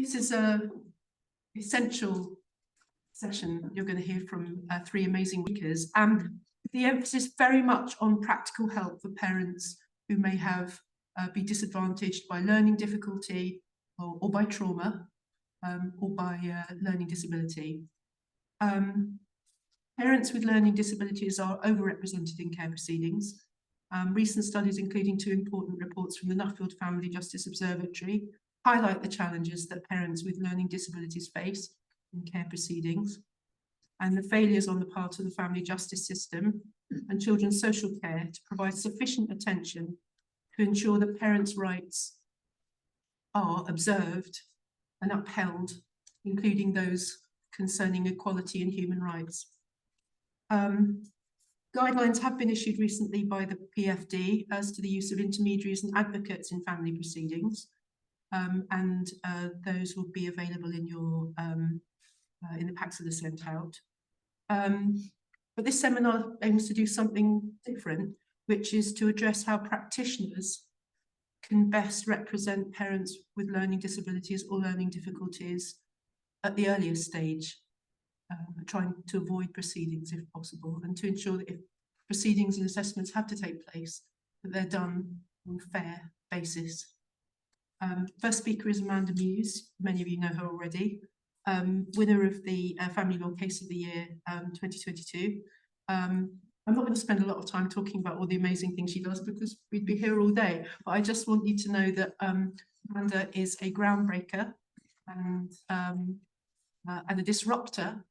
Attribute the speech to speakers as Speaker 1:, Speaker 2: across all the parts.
Speaker 1: This is a essential session. You're going to hear from three amazing speakers, and the emphasis very much on practical help for parents who may have be disadvantaged by learning difficulty or by trauma or by learning disability. Parents with learning disabilities are overrepresented in care proceedings. Recent studies, including two important reports from the Nuffield Family Justice Observatory, highlight the challenges that parents with learning disabilities face in care proceedings and the failures on the part of the family justice system and children's social care to provide sufficient attention to ensure that parents' rights are observed and upheld, including those concerning equality and human rights. Guidelines have been issued recently by the PFD as to the use of intermediaries and advocates in family proceedings, and those will be available in your in the packs that are sent out. But this seminar aims to do something different, which is to address how practitioners can best represent parents with learning disabilities or learning difficulties at the earliest stage, trying to avoid proceedings if possible, and to ensure that if proceedings and assessments have to take place, that they're done on a fair basis. First speaker is Amanda Meusz. Many of you know her already. Winner of the Family Law Case of the Year 2022. I'm not going to spend a lot of time talking about all the amazing things she does because we'd be here all day, but I just want you to know that Amanda is a groundbreaker and a disruptor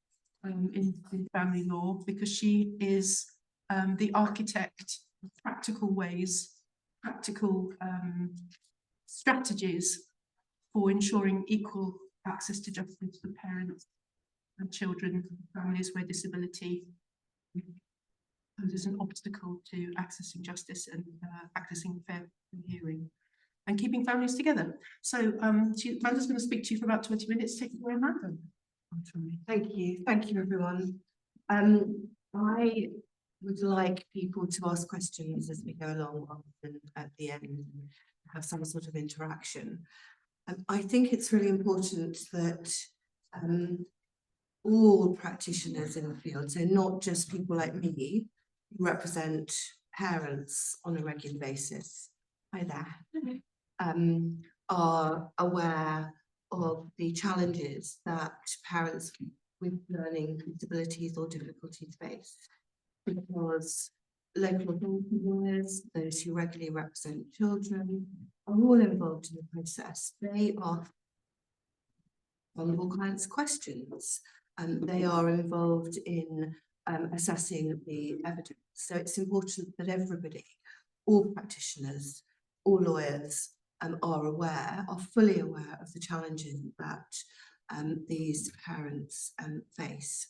Speaker 1: in family law, because she is the architect of practical ways, practical strategies for ensuring equal access to justice for parents and children, families where disability poses an obstacle to accessing justice and accessing fair hearing and keeping families together. So Amanda's going to speak to you for about 20 minutes. Take it away, Amanda.
Speaker 2: Thank you, everyone. I would like people to ask questions as we go along rather than at the end have some sort of interaction. I think it's really important that all practitioners in the field, so not just people like me who represent parents on a regular basis, are aware of the challenges that parents with learning disabilities or difficulties face, because local authority lawyers, those who regularly represent children, are all involved in the process. They are on all kinds of questions, and they are involved in assessing the evidence. So it's important that everybody, all practitioners, all lawyers, are fully aware of the challenges that these parents face.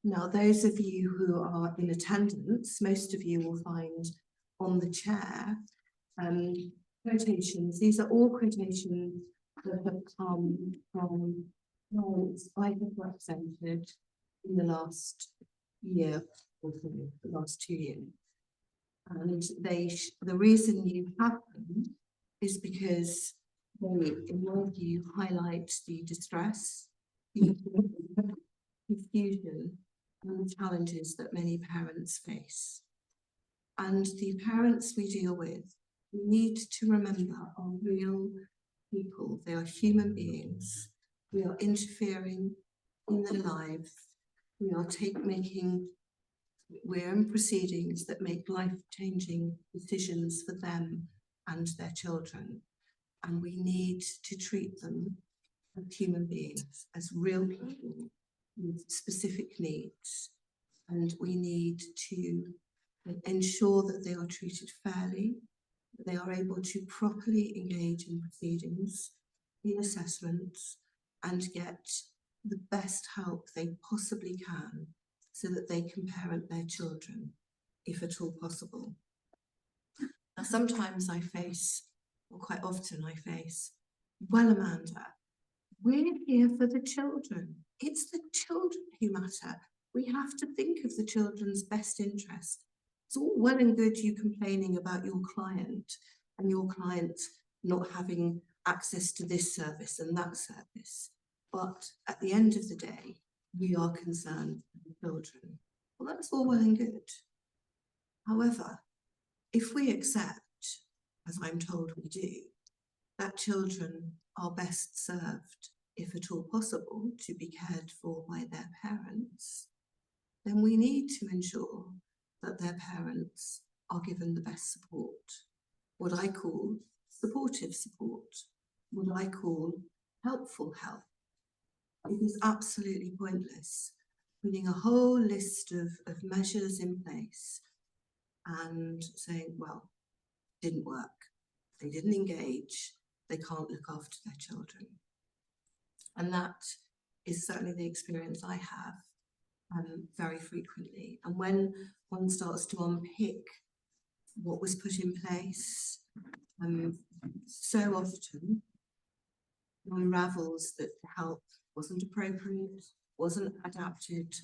Speaker 2: Now, those of you who are in attendance, most of you will find on the chair quotations. These are all quotations that have come from parents I have represented in the last year or so, the last 2 years. And the reason you have them is because they, in my view, highlight the distress, the confusion, and the challenges that many parents face. And the parents we deal with, we need to remember, are real people. They are human beings. We are interfering in their lives. We're in proceedings that make life-changing decisions for them and their children. And we need to treat them as human beings, as real people with specific needs, and we need to ensure that they are treated fairly, that they are able to properly engage in proceedings, in assessments, and get the best help they possibly can so that they can parent their children, if at all possible. Now, sometimes I face, or quite often I face, well, Amanda, we're here for the children. It's the children who matter. We have to think of the children's best interest. It's all well and good you complaining about your client and your client not having access to this service and that service. But at the end of the day, we are concerned with children. Well, that's all well and good. However, if we accept, as I'm told we do, that children are best served, if at all possible, to be cared for by their parents, then we need to ensure that their parents are given the best support, what I call supportive support, what I call helpful help. It is absolutely pointless putting a whole list of measures in place and saying, well, didn't work, they didn't engage, they can't look after their children. And that is certainly the experience I have very frequently. And when one starts to unpick what was put in place, so often unravels that the help wasn't appropriate, wasn't adapted,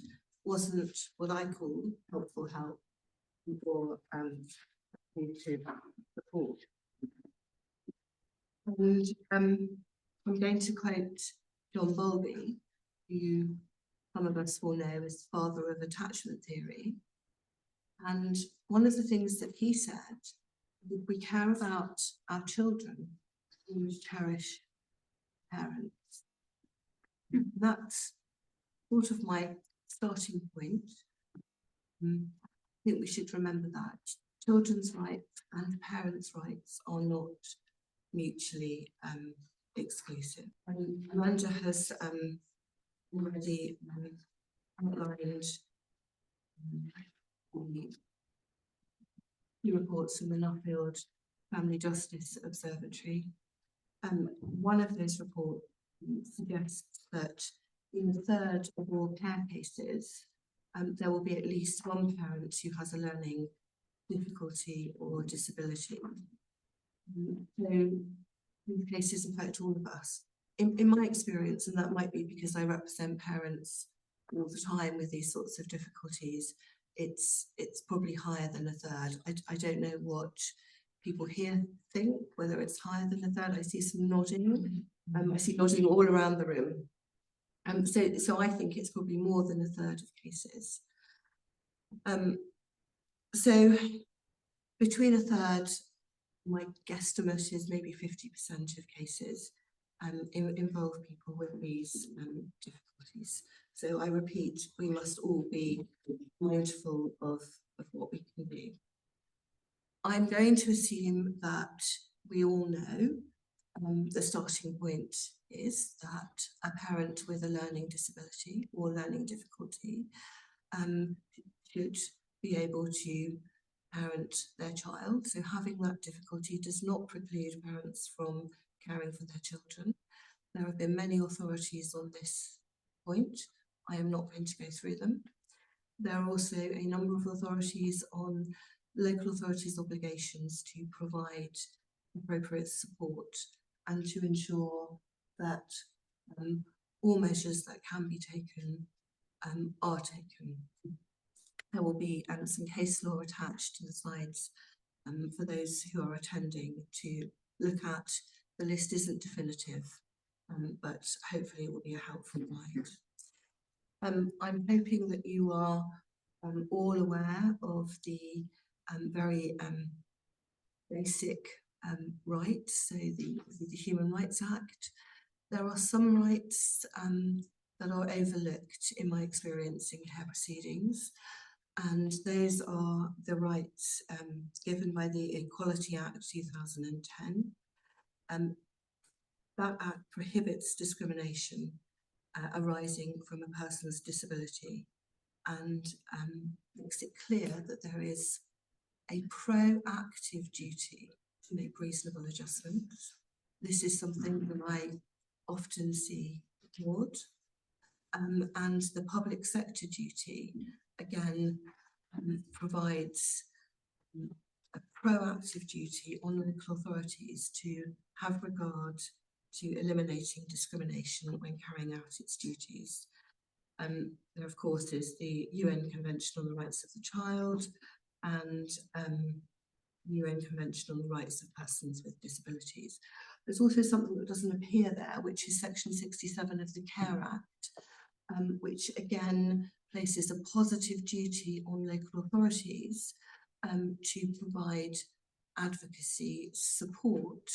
Speaker 2: wasn't what I call helpful help or needed support. And I'm going to quote John Bowlby, who some of us will know as the father of attachment theory. And one of the things that he said, if we care about our children, we must cherish parents. That's sort of my starting point. I think we should remember that children's rights and parents' rights are not mutually exclusive. And Amanda has already outlined the reports from the Nuffield Family Justice Observatory. One of those reports suggests that in a third of all care cases, there will be at least one parent who has a learning difficulty or disability. So these cases affect all of us. In my experience, and that might be because I represent parents all the time with these sorts of difficulties, it's probably higher than a third. I don't know what people here think, whether it's higher than a third. I see some nodding. I see nodding all around the room. So I think it's probably more than a third of cases. So between a third, my guesstimate is maybe 50% of cases involve people with these difficulties. So I repeat, we must all be mindful of what we can do. I'm going to assume that we all know the starting point is that a parent with a learning disability or learning difficulty should be able to parent their child. So having that difficulty does not preclude parents from caring for their children. There have been many authorities on this point. I am not going to go through them. There are also a number of authorities on local authorities' obligations to provide appropriate support and to ensure that all measures that can be taken are taken. There will be some case law attached to the slides for those who are attending to look at. The list isn't definitive, but hopefully it will be a helpful guide. I'm hoping that you are all aware of the very basic rights, so the Human Rights Act. There are some rights that are overlooked in my experience in care proceedings, and those are the rights given by the Equality Act 2010. That act prohibits discrimination arising from a person's disability and makes it clear that there is a proactive duty to make reasonable adjustments. This is something that I often see ignored. And the public sector duty, again, provides a proactive duty on local authorities to have regard to eliminating discrimination when carrying out its duties. There, of course, is the UN Convention on the Rights of the Child and the UN Convention on the Rights of Persons with Disabilities. There's also something that doesn't appear there, which is Section 67 of the Care Act, which again places a positive duty on local authorities to provide advocacy support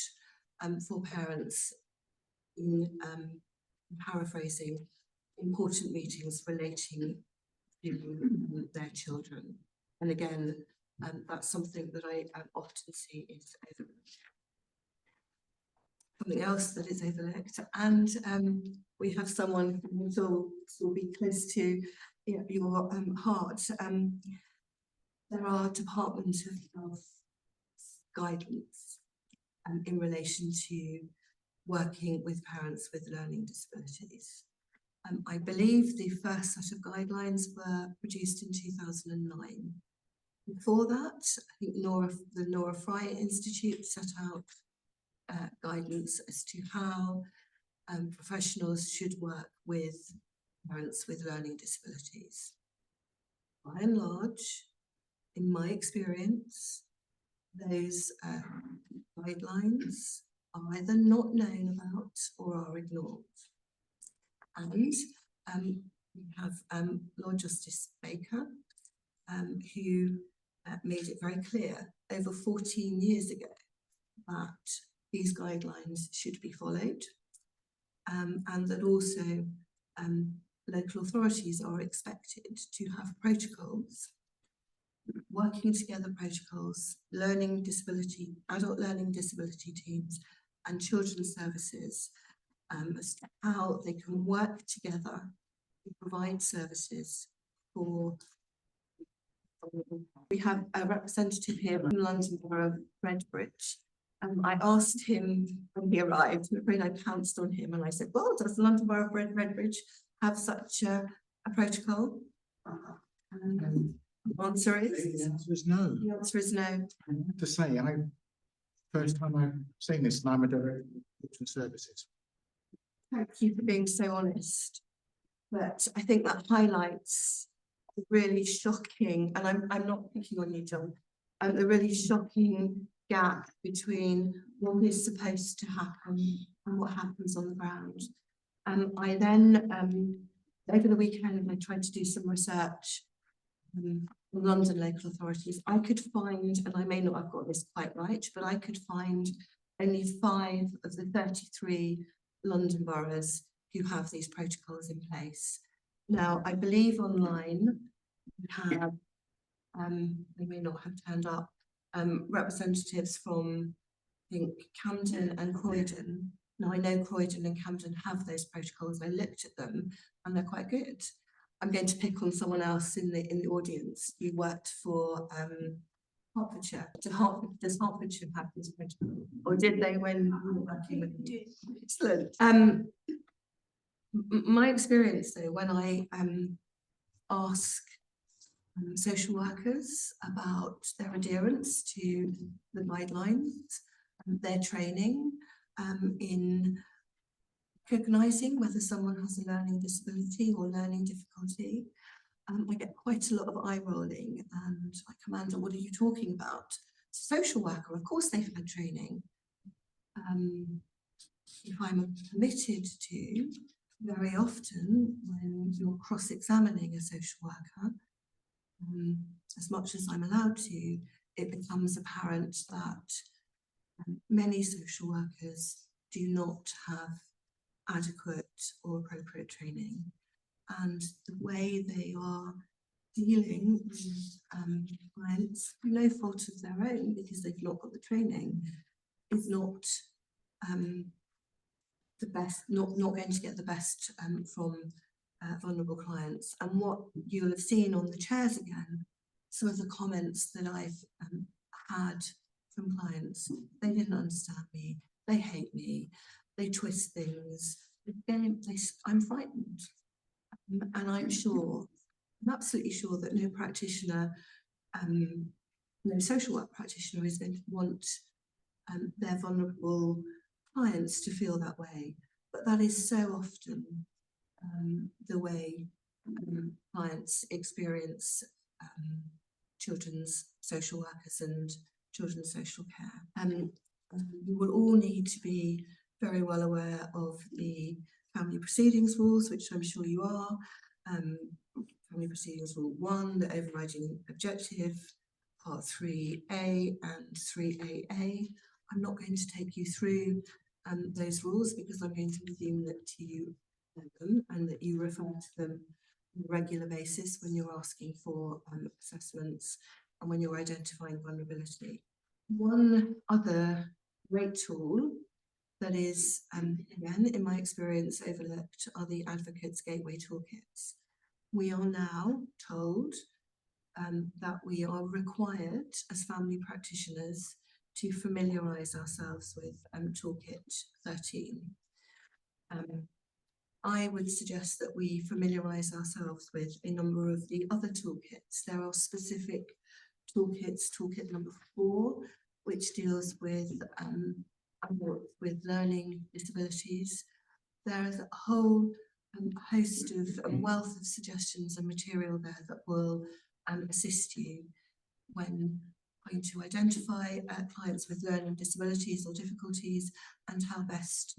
Speaker 2: for parents in paraphrasing important meetings relating to their children. And again, that's something that I often see is overlooked. Something else that is overlooked, and we have someone who will be close to your heart. There are Department of Health guidance in relation to working with parents with learning disabilities. I believe the first set of guidelines were produced in 2009. Before that, I think the Nora Fry Institute set out guidance as to how professionals should work with parents with learning disabilities. By and large, in my experience, those guidelines are either not known about or are ignored. And we have Lord Justice Baker, who made it very clear over 14 years ago that these guidelines should be followed, and that also local authorities are expected to have protocols, working together protocols, adult learning disability teams and children's services, as to how they can work together to provide services for. We have a representative here from London Borough of Redbridge. I asked him when he arrived, I'm afraid I pounced on him and I said, well, does the London Borough of Redbridge have such a protocol? The answer is?
Speaker 3: The answer is no.
Speaker 2: The answer is no.
Speaker 3: I have to say, first time I've seen this, and I'm a director of children's services.
Speaker 2: Thank you for being so honest. But I think that highlights the really shocking, and I'm not picking on you, John, the really shocking gap between what is supposed to happen and what happens on the ground. I then, over the weekend, I tried to do some research on London local authorities. I could find, and I may not have got this quite right, but I could find only 5 of the 33 London boroughs who have these protocols in place. Now, I believe online we have, they may not have turned up, representatives from, I think, Camden and Croydon. Now, I know Croydon and Camden have those protocols. I looked at them and they're quite good. I'm going to pick on someone else in the audience who worked for Hertfordshire. Does Hertfordshire have this protocol? Or did they when we were working with them? Excellent. My experience though, when I ask social workers about their adherence to the guidelines, their training in recognising whether someone has a learning disability or learning difficulty, I get quite a lot of eye rolling and I Commander, what are you talking about? Social worker, of course they've had training. If I'm permitted to, very often when you're cross-examining a social worker, as much as I'm allowed to, it becomes apparent that many social workers do not have adequate or appropriate training, and the way they are dealing with clients, no fault of their own because they've not got the training, is not the best, not going to get the best from vulnerable clients. And what you'll have seen on the chairs again, some of the comments that I've had from clients, they didn't understand me, they hate me, they twist things, I'm frightened. And I'm absolutely sure that no practitioner, no social work practitioner is going to want their vulnerable clients to feel that way. But that is so often the way clients experience children's social workers and children's social care. You will all need to be very well aware of the family proceedings rules, which I'm sure you are. Family Proceedings Rule 1, the overriding objective, Part 3A and 3AA. I'm not going to take you through those rules because I'm going to assume that you know them and that you refer to them on a regular basis when you're asking for assessments and when you're identifying vulnerability. One other great tool that is, again, in my experience, overlooked are the Advocates Gateway Toolkits. We are now told that we are required as family practitioners to familiarise ourselves with Toolkit 13. I would suggest that we familiarise ourselves with a number of the other toolkits. There are specific toolkits, toolkit number 4, which deals with learning disabilities. There is a whole host of wealth of suggestions and material there that will assist you when trying to identify clients with learning disabilities or difficulties and how best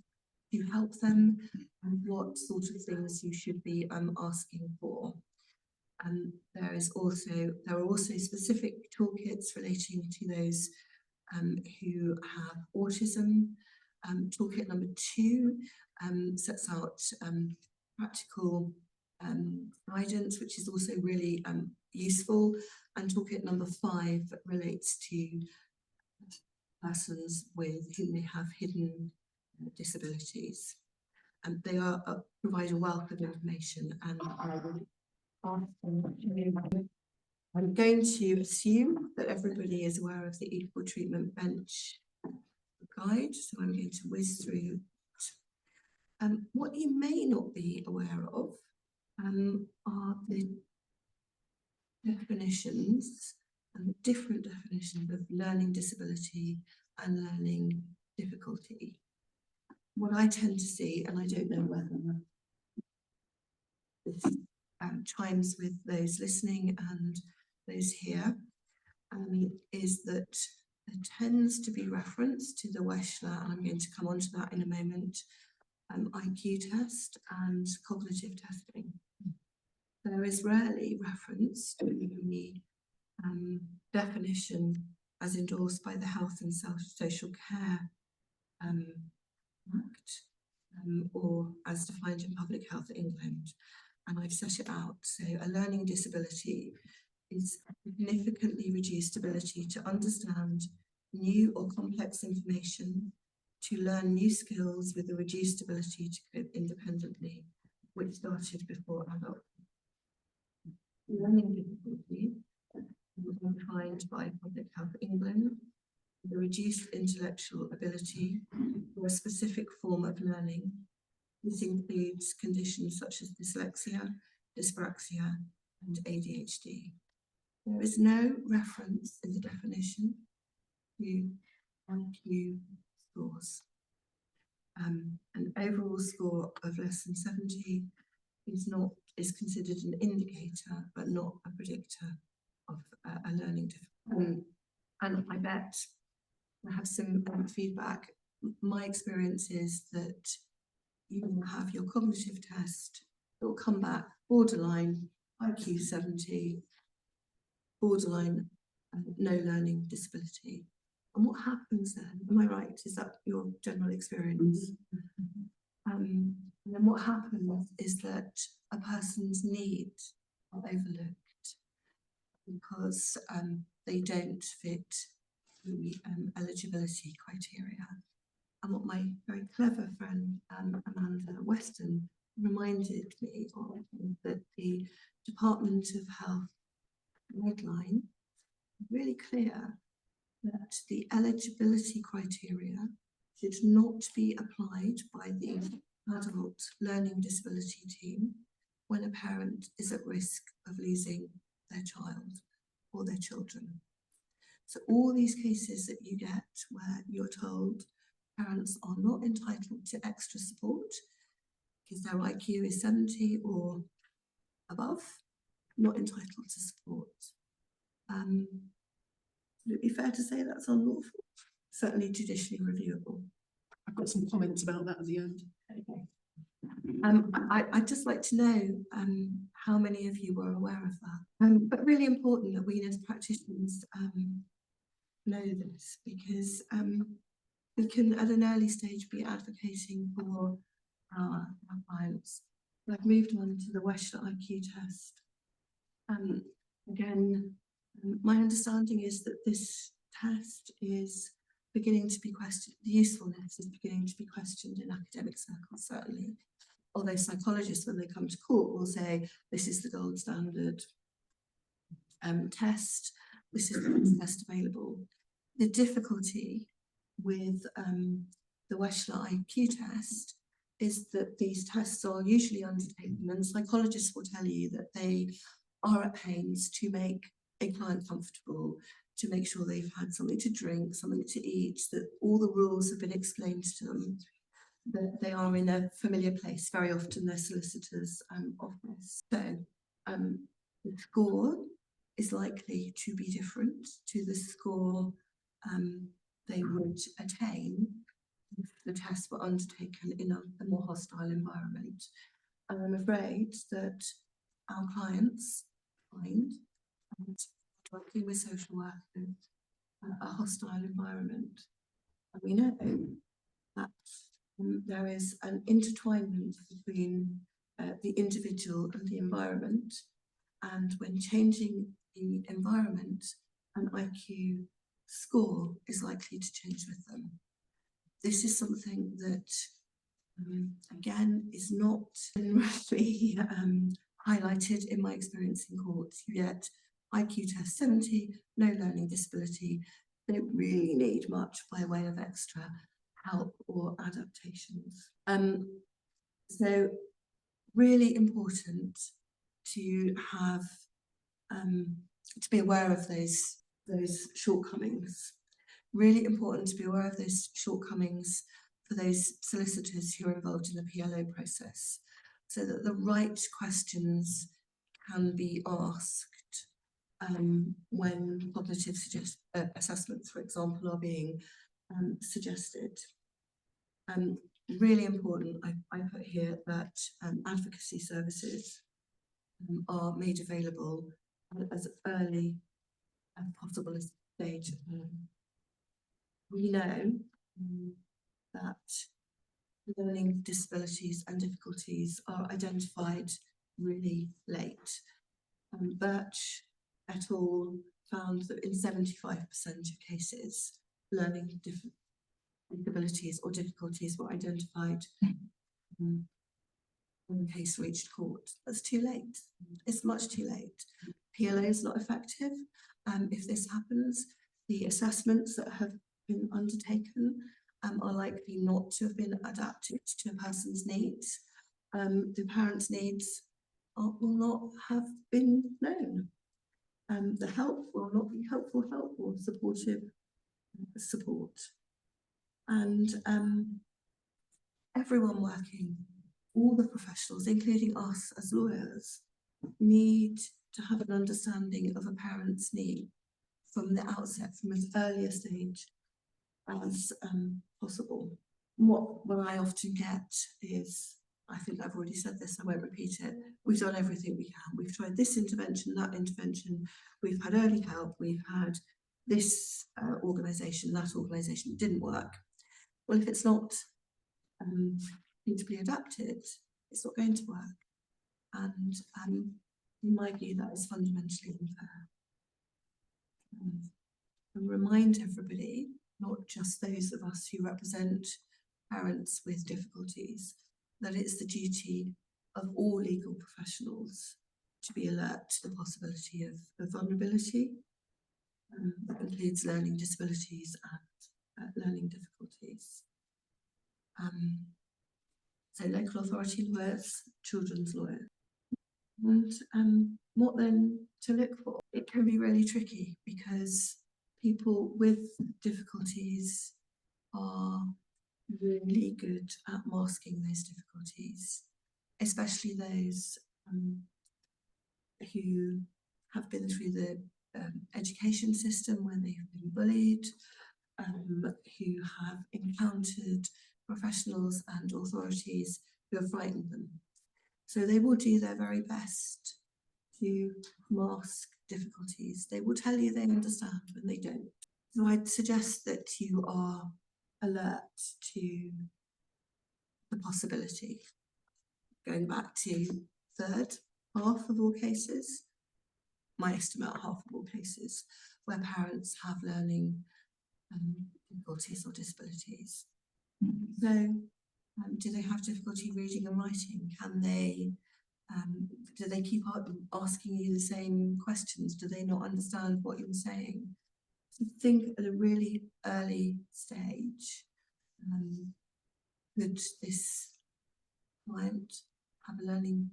Speaker 2: to help them and what sort of things you should be asking for. And there are also specific toolkits relating to those who have autism. Toolkit number 2 sets out practical guidance, which is also really useful. And toolkit number 5 relates to persons with whom they have hidden disabilities. And they provide a wealth of information, and I will ask them. I'm going to assume that everybody is aware of the Equal Treatment Bench guide, so I'm going to whiz through. What you may not be aware of are the definitions and the different definitions of learning disability and learning difficulty. What I tend to see, and I don't know whether this chimes with those listening and those here, is that there tends to be reference to the Weschler, and I'm going to come on to that in a moment, IQ test and cognitive testing. There is rarely reference to the definition as endorsed by the Health and Social Care Act, or as defined in Public Health England, and I've set it out. So a learning disability is significantly reduced ability to understand new or complex information, to learn new skills with a reduced ability to cope independently, which started before adulthood. Learning difficulty was defined by Public Health England, the reduced intellectual ability for a specific form of learning. This includes conditions such as dyslexia, dyspraxia, and ADHD. There is no reference in the definition to IQ scores. An overall score of less than 70 is considered an indicator, but not a predictor of a learning difficulty. And I bet I have some feedback. My experience is that you will have your cognitive test, it will come back borderline IQ 70, borderline no learning disability. And what happens then? Am I right? Is that your general experience? And then what happens is that a person's needs are overlooked because they don't fit the eligibility criteria. And what my very clever friend Amanda Weston reminded me of is that the Department of Health guideline is really clear that the eligibility criteria should not be applied by the adult learning disability team when a parent is at risk of losing their child or their children. So all these cases that you get where you're told parents are not entitled to extra support because their IQ is 70 or above, not entitled to support. Would it be fair to say that's unlawful? certainly judicially reviewable.
Speaker 1: I've got some comments about that at the end.
Speaker 2: Okay. I'd just like to know how many of you were aware of that. But really important that we as practitioners know this, because we can at an early stage be advocating for our clients. I've moved on to the Weston IQ test. Again, my understanding is that this test is beginning to be questioned, the usefulness is beginning to be questioned in academic circles, certainly. Although psychologists, when they come to court, will say this is the gold standard test, this is the best test available. The difficulty with the Weston IQ test is that these tests are usually undertaken, and psychologists will tell you that they are at pains to make a client comfortable, to make sure they've had something to drink, something to eat, that all the rules have been explained to them, that they are in a familiar place, very often their solicitor's office. So the score is likely to be different to the score they would attain if the tests were undertaken in a more hostile environment. And I'm afraid that our clients find, working with social workers, a hostile environment. And we know that there is an intertwinement between the individual and the environment, and when changing the environment, an IQ score is likely to change with them. This is something that, again, is not really highlighted in my experience in court. You get IQ test 70, no learning disability, they don't really need much by way of extra help or adaptations. So really important to have, to be aware of those shortcomings. Really important to be aware of those shortcomings for those solicitors who are involved in the PLO process, so that the right questions can be asked when cognitive assessments, for example, are being suggested. Really important, I put here that advocacy services are made available as early as possible stage. We know that learning disabilities and difficulties are identified really late. Birch et al. Found that in 75% of cases, learning disabilities or difficulties were identified when the case reached court. That's too late. It's much too late. PLO is not effective. If this happens, the assessments that have been undertaken are likely not to have been adapted to a person's needs. The parent's needs will not have been known. The help will not be helpful help or supportive support. And everyone working, all the professionals, including us as lawyers, need to have an understanding of a parent's need from the outset, from as early a stage as possible. What I often get is, I think I've already said this, I won't repeat it, we've done everything we can. We've tried this intervention, that intervention, we've had early help, we've had this organisation, that organisation, didn't work. Well, if it's not suitably adapted, it's not going to work. And in my view, that is fundamentally unfair. And remind everybody, not just those of us who represent parents with difficulties, that it's the duty of all legal professionals to be alert to the possibility of vulnerability. That includes learning disabilities and learning difficulties. So local authority lawyers, children's lawyers. And what then to look for? It can be really tricky because people with difficulties are really good at masking those difficulties, especially those who have been through the education system when they've been bullied, who have encountered professionals and authorities who have frightened them. So they will do their very best to mask difficulties. They will tell you they understand when they don't. So I'd suggest that you are alert to the possibility. Going back to third half of all cases, my estimate, half of all cases where parents have learning difficulties or disabilities. So, do they have difficulty reading and writing? Can they, do they keep asking you the same questions? Do they not understand what you're saying? So think at a really early stage, could this client have a learning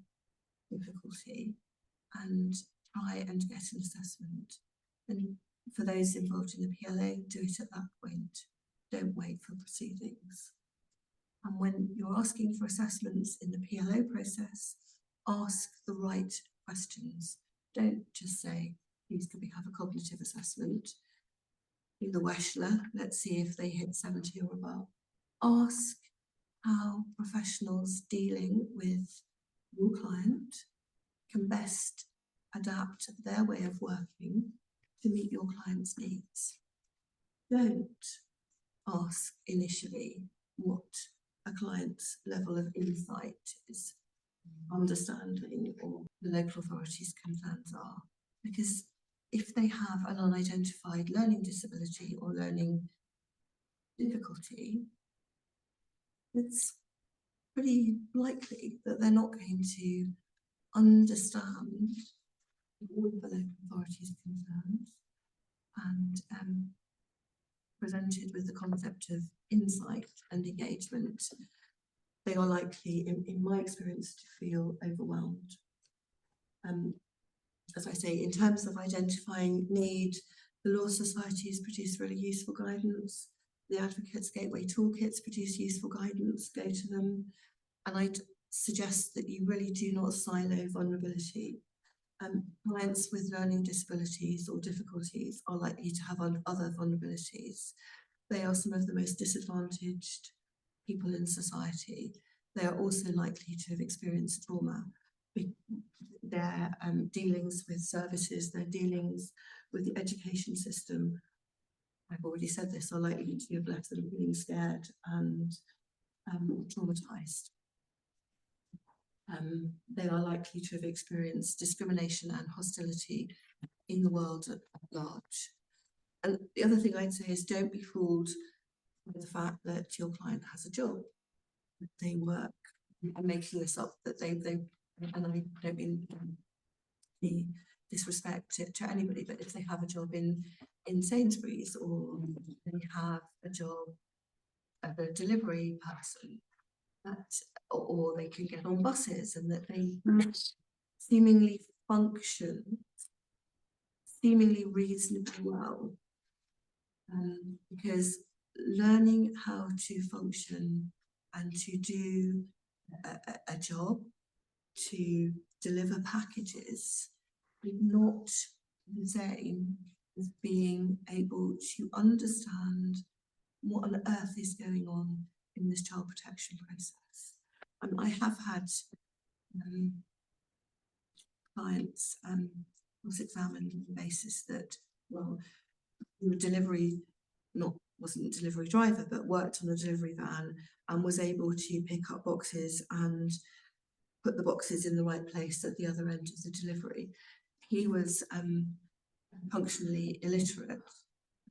Speaker 2: difficulty, and try and get an assessment. And for those involved in the PLA, do it at that point. Don't wait for proceedings. And when you're asking for assessments in the PLO process, ask the right questions. Don't just say, please could we have a cognitive assessment? Do the Weschler, let's see if they hit 70 or above. Ask how professionals dealing with your client can best adapt their way of working to meet your client's needs. Don't ask initially what a client's level of insight is, understanding, or the local authorities' concerns are. Because if they have an unidentified learning disability or learning difficulty, it's pretty likely that they're not going to understand all of the local authorities' concerns, and presented with the concept of insight and engagement, they are likely, in my experience, to feel overwhelmed. As I say, in terms of identifying need, the Law Societies produce really useful guidance. The Advocates Gateway Toolkits produce useful guidance. Go to them. And I'd suggest that you really do not silo vulnerability. Clients with learning disabilities or difficulties are likely to have other vulnerabilities. They are some of the most disadvantaged people in society. They are also likely to have experienced trauma. Their dealings with services, their dealings with the education system, I've already said this, are likely to have left them feeling scared and traumatized. They are likely to have experienced discrimination and hostility in the world at large. And the other thing I'd say is, don't be fooled by the fact that your client has a job. They work. I'm making this up, that they and I don't mean the disrespect to anybody, but if they have a job in Sainsbury's, or they have a job as a delivery person, that, or they can get on buses, and that they seemingly function seemingly reasonably well, because learning how to function and to do a job, to deliver packages, is not the same as being able to understand what on earth is going on in this child protection process. I have had clients cross-examined on the basis that, well, the delivery wasn't a delivery driver, but worked on a delivery van and was able to pick up boxes and put the boxes in the right place at the other end of the delivery. He was functionally illiterate.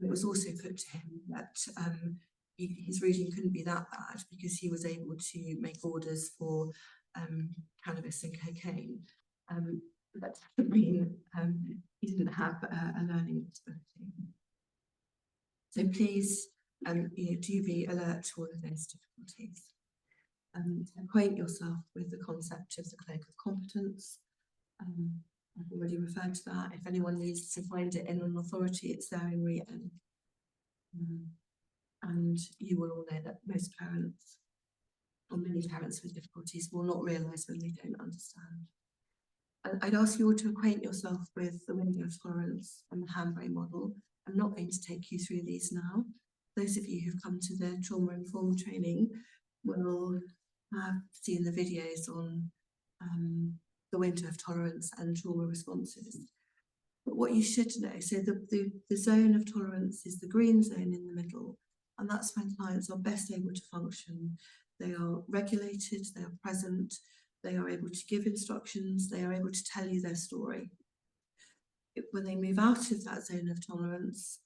Speaker 2: It was also put to him that his reading couldn't be that bad because he was able to make orders for cannabis and cocaine. That doesn't mean he didn't have a learning disability. So please, do be alert to all of those difficulties. Acquaint yourself with the concept of the cloak of competence. I've already referred to that. If anyone needs to find it in an authority, it's there in written. And you will all know that most parents, or many parents with difficulties, will not realise when they don't understand. And I'd ask you all to acquaint yourself with the window of tolerance and the Handbrake model. I'm not going to take you through these now. those of you who've come to the trauma-informed training will have seen the videos on the window of tolerance and trauma responses. But what you should know, so the zone of tolerance is the green zone in the middle, and that's when clients are best able to function. They are regulated, they are present, they are able to give instructions, they are able to tell you their story. When they move out of that zone of tolerance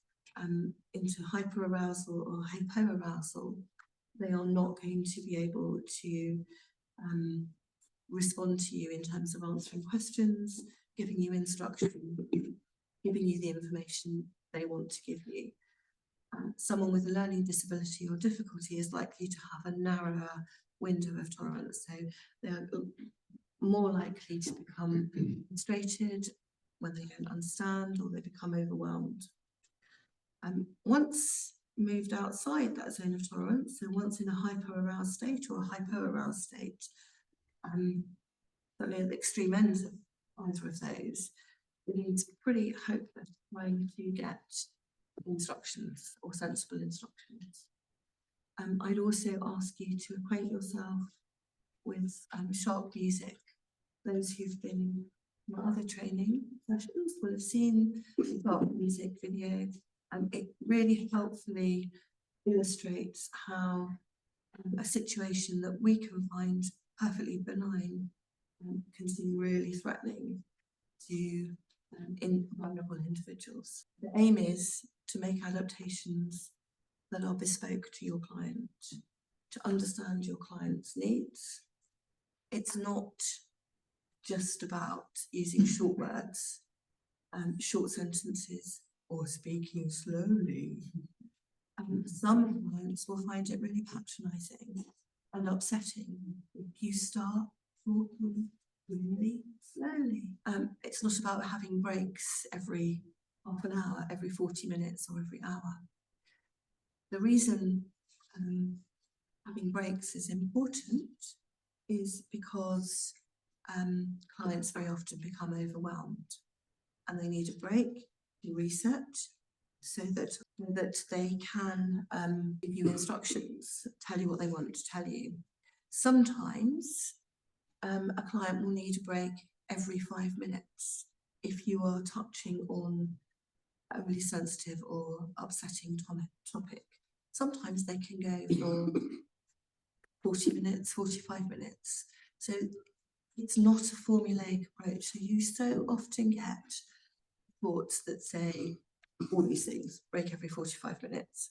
Speaker 2: into hyperarousal or hypoarousal, they are not going to be able to respond to you in terms of answering questions, giving you instruction, giving you the information they want to give you. Someone with a learning disability or difficulty is likely to have a narrower window of tolerance, so they are more likely to become frustrated when they don't understand or they become overwhelmed. Once moved outside that zone of tolerance, so once in a hyperaroused state or a hypoaroused state, certainly at the extreme ends of either of those, it's pretty hopeless trying to get instructions or sensible instructions. I'd also ask you to acquaint yourself with sharp music. Those who've been in other training sessions will have seen the sharp music video. It really helpfully illustrates how a situation that we can find perfectly benign can seem really threatening to vulnerable individuals. The aim is to make adaptations that are bespoke to your client, to understand your client's needs. It's not just about using short words, short sentences, or speaking slowly. Some clients will find it really patronising and upsetting if you start talking really slowly. It's not about having breaks every half an hour, every 40 minutes, or every hour. The reason having breaks is important is because clients very often become overwhelmed and they need a break to reset so that they can give you instructions, tell you what they want to tell you. Sometimes a client will need a break every 5 minutes if you are touching on a really sensitive or upsetting topic. Sometimes they can go for 40 minutes, 45 minutes. So it's not a formulaic approach. So you so often get reports that say all these things, break every 45 minutes.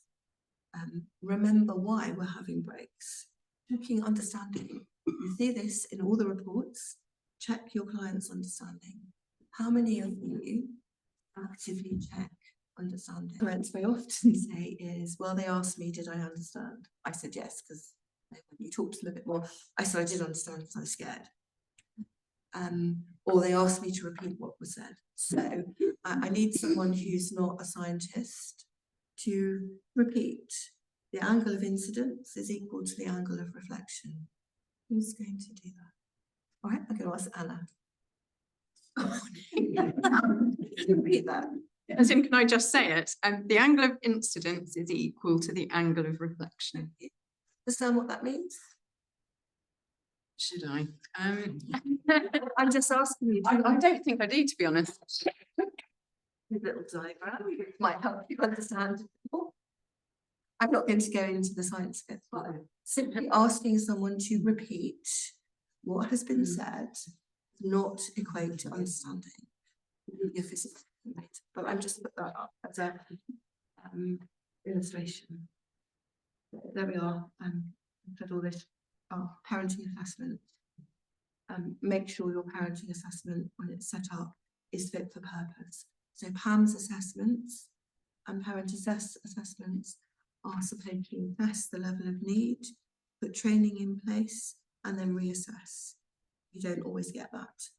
Speaker 2: Remember why we're having breaks. Checking understanding. You see this in all the reports. Check your client's understanding. How many of you actively check understanding? Clients very often say is, well, they asked me, did I understand? I said yes, because when you talk to them a bit more, I said I did understand because I was scared. Or they asked me to repeat what was said. So I need someone who's not a scientist to repeat. The angle of incidence is equal to the angle of reflection. Who's going to do that? All right, I'm going to ask Anna. Repeat that.
Speaker 4: As in, can I just say it? The angle of incidence is equal to the angle of reflection.
Speaker 2: Understand what that means?
Speaker 4: Should I?
Speaker 2: I'm just asking you.
Speaker 4: I don't think I do, to be honest.
Speaker 2: A little diagram might help you understand more. I'm not going to go into the science bit, but simply asking someone to repeat what has been said, not equate to understanding your physical state. But I'm just put that up as a illustration. There we are. Put all this parenting assessment. Make sure your parenting assessment, when it's set up, is fit for purpose. So PAMS assessments and parent assessments are supposed to assess the level of need, put training in place, and then reassess. You don't always get that.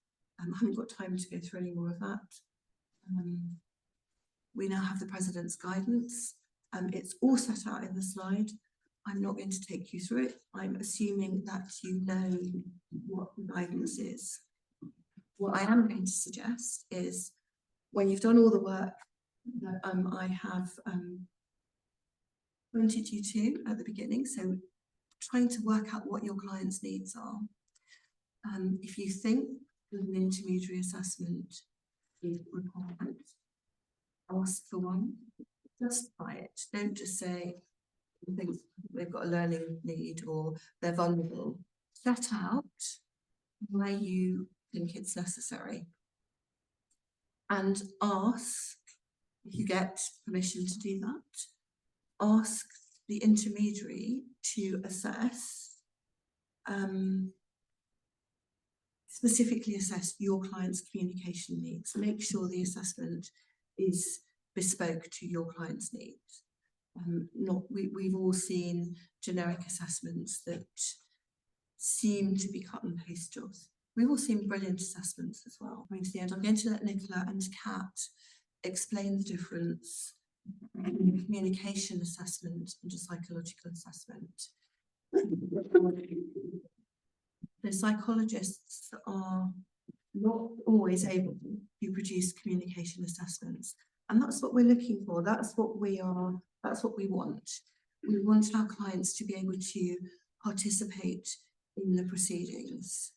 Speaker 2: I haven't got time to go through any more of that. We now have the President's guidance. It's all set out in the slide. I'm not going to take you through it. I'm assuming that you know what the guidance is. What I am going to suggest is, when you've done all the work that I have pointed you to at the beginning. So trying to work out what your client's needs are. If you think that an intermediary assessment is required, ask for one, justify it. Don't just say you think they've got a learning need or they're vulnerable. Set out why you think it's necessary. And ask, if you get permission to do that, ask the intermediary to assess, specifically assess your client's communication needs. Make sure the assessment is bespoke to your client's needs. We've all seen generic assessments that seem to be cut and paste jobs. We've all seen brilliant assessments as well. Coming to the end, I'm going to let Nicola and Kat explain the difference between a communication assessment and a psychological assessment. The psychologists are not always able to produce communication assessments, and that's what we're looking for. That's what we are. That's what we want. We want our clients to be able to participate in the proceedings,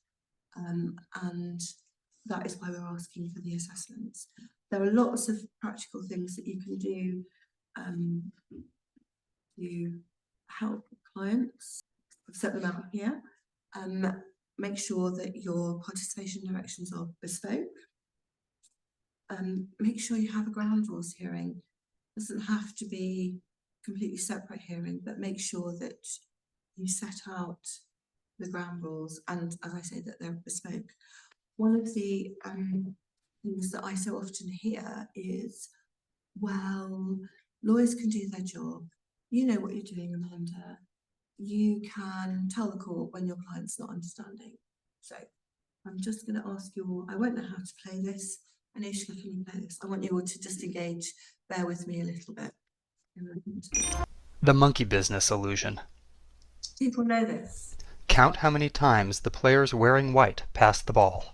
Speaker 2: and that is why we're asking for the assessments. There are lots of practical things that you can do to help clients. I've set them out here. Make sure that your participation directions are bespoke. Make sure you have a ground rules hearing. It doesn't have to be a completely separate hearing, but make sure that you set out the ground rules and, as I say, that they're bespoke. One of the things that I so often hear is, well, lawyers can do their job. You know what you're doing, Amanda. You can tell the court when your client's not understanding. So I'm just going to ask you all, I won't know how to play this. Anisha, can you play this? I want you all to just engage, bear with me a little bit.
Speaker 5: The monkey business illusion.
Speaker 2: People know this.
Speaker 5: Count how many times the players wearing white pass the ball.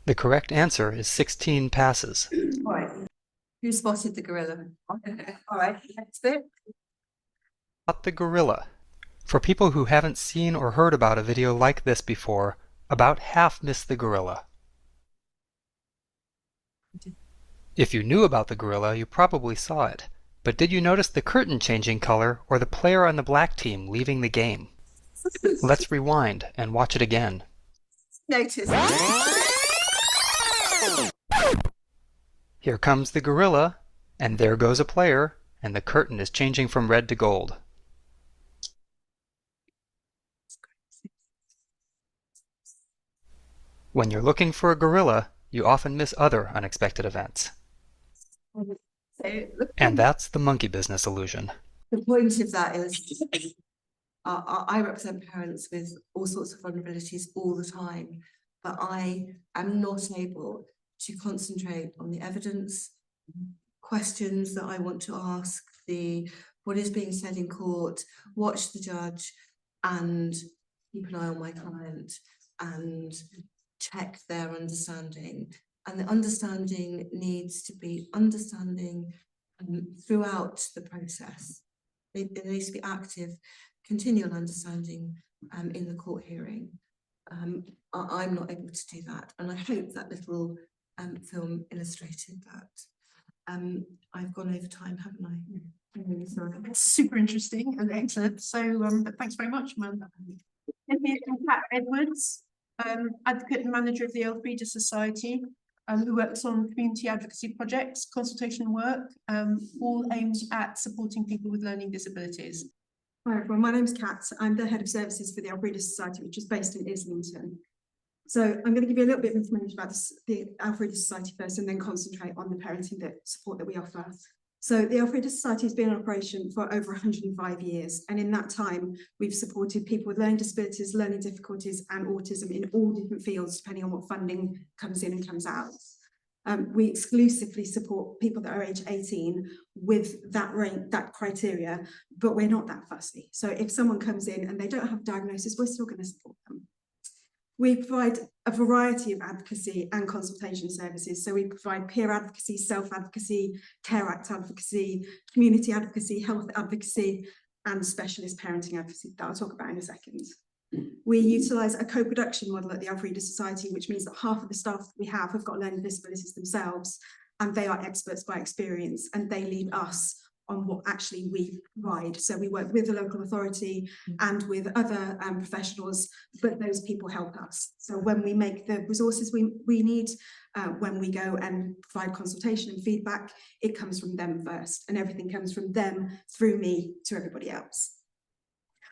Speaker 5: The correct answer is 16 passes.
Speaker 2: All right. Who spotted the gorilla? All right, next bit.
Speaker 5: Spot the gorilla. For people who haven't seen or heard about a video like this before, about half miss the gorilla. If you knew about the gorilla, you probably saw it. But did you notice the curtain changing color or the player on the black team leaving the game? Let's rewind and watch it again.
Speaker 2: Notice.
Speaker 5: Here comes the gorilla, and there goes a player, and the curtain is changing from red to gold. When you're looking for a gorilla, you often miss other unexpected events. And that's the monkey business illusion.
Speaker 2: The point of that is, I represent parents with all sorts of vulnerabilities all the time, but I am not able to concentrate on the evidence, questions that I want to ask, what is being said in court, watch the judge, and keep an eye on my client and check their understanding. And the understanding needs to be understanding throughout the process. It needs to be active, continual understanding in the court hearing. I'm not able to do that, and I hope that little film illustrated that. I've gone over time, haven't I? I'm really sorry.
Speaker 1: It's super interesting and excellent. So, but thanks very much, Amanda. And here's Kat Edwards, advocate and manager of the Elfrida Society, who works on community advocacy projects, consultation work, all aimed at supporting people with learning disabilities.
Speaker 6: Hi everyone, my name's Kat. I'm the Head of Services for the Elfrida Society, which is based in Islington. So I'm going to give you a little bit of information about the Elfrida Society first and then concentrate on the parenting support that we offer. So the Elfrida Society has been in operation for over 105 years. And in that time, we've supported people with learning disabilities, learning difficulties and autism in all different fields, depending on what funding comes in and comes out. We exclusively support people that are age 18 with that criteria, but we're not that fussy. So if someone comes in and they don't have a diagnosis, we're still going to support them. We provide a variety of advocacy and consultation services. So we provide peer advocacy, self-advocacy, care act advocacy, community advocacy, health advocacy, and specialist parenting advocacy that I'll talk about in a second. We utilise a co-production model at the Elfrida Society, which means that half of the staff that we have got learning disabilities themselves, and they are experts by experience, and they lead us on what actually we provide. So we work with the local authority and with other professionals, but those people help us. So when we make the resources we need, when we go and provide consultation and feedback, it comes from them first, and everything comes from them through me to everybody else.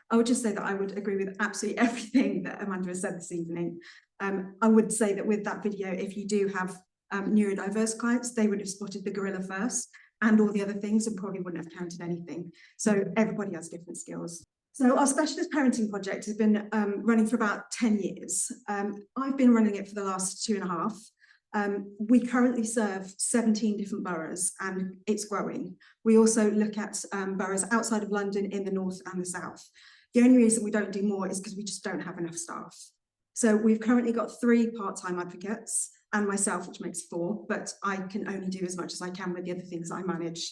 Speaker 6: I would just say that I would agree with absolutely everything that Amanda has said this evening. I would say that with that video, if you do have neurodiverse clients, they would have spotted the gorilla first and all the other things and probably wouldn't have counted anything. So everybody has different skills. So our specialist parenting project has been running for about 10 years. I've been running it for the last 2.5. We currently serve 17 different boroughs and it's growing. We also look at boroughs outside of London in the north and the south. The only reason we don't do more is because we just don't have enough staff. So we've currently got 3 part-time advocates and myself, which makes 4, but I can only do as much as I can with the other things I manage.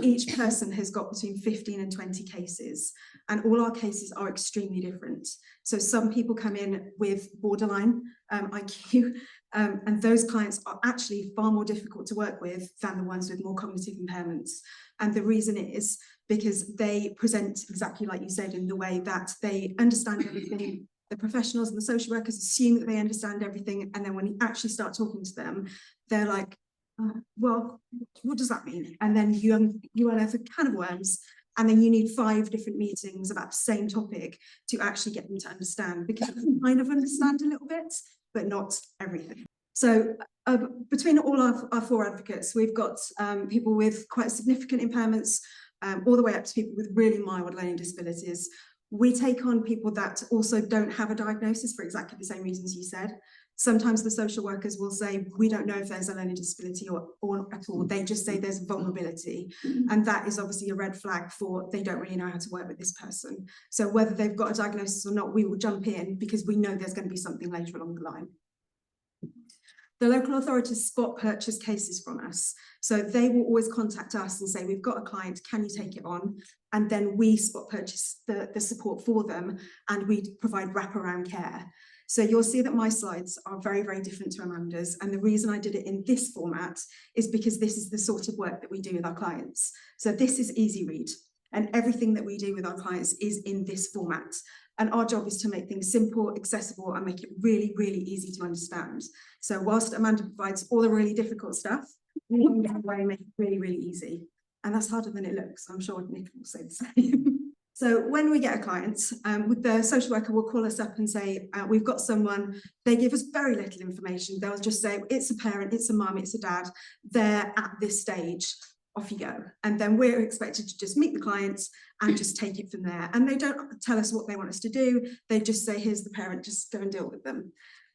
Speaker 6: Each person has got between 15 and 20 cases, and all our cases are extremely different. So some people come in with borderline IQ, and those clients are actually far more difficult to work with than the ones with more cognitive impairments. And the reason is because they present exactly like you said, in the way that they understand everything. The professionals and the social workers assume that they understand everything, and then when you actually start talking to them, they're like, well, what does that mean? And then you unearth a can of worms, and then you need 5 different meetings about the same topic to actually get them to understand, because they kind of understand a little bit, but not everything. So between all our 4 advocates, we've got people with quite significant impairments, all the way up to people with really mild learning disabilities. We take on people that also don't have a diagnosis for exactly the same reasons you said. Sometimes the social workers will say, we don't know if there's a learning disability or at all. They just say there's vulnerability. And that is obviously a red flag for they don't really know how to work with this person. So whether they've got a diagnosis or not, we will jump in because we know there's going to be something later along the line. The local authorities spot purchase cases from us. So they will always contact us and say, we've got a client, can you take it on? And then we spot purchase the support for them, and we provide wraparound care. So you'll see that my slides are very, very different to Amanda's. And the reason I did it in this format is because this is the sort of work that we do with our clients. So this is easy read, and everything that we do with our clients is in this format. And our job is to make things simple, accessible, and make it really, really easy to understand. So whilst Amanda provides all the really difficult stuff, we can get away and make it really, really easy. And that's harder than it looks. I'm sure Nicola will say the same. So when we get a client, with the social worker will call us up and say, we've got someone, they give us very little information. They'll just say, it's a parent, it's a mum, it's a dad, they're at this stage. Off you go. And then we're expected to just meet the clients and just take it from there. And they don't tell us what they want us to do. They just say, here's the parent, just go and deal with them.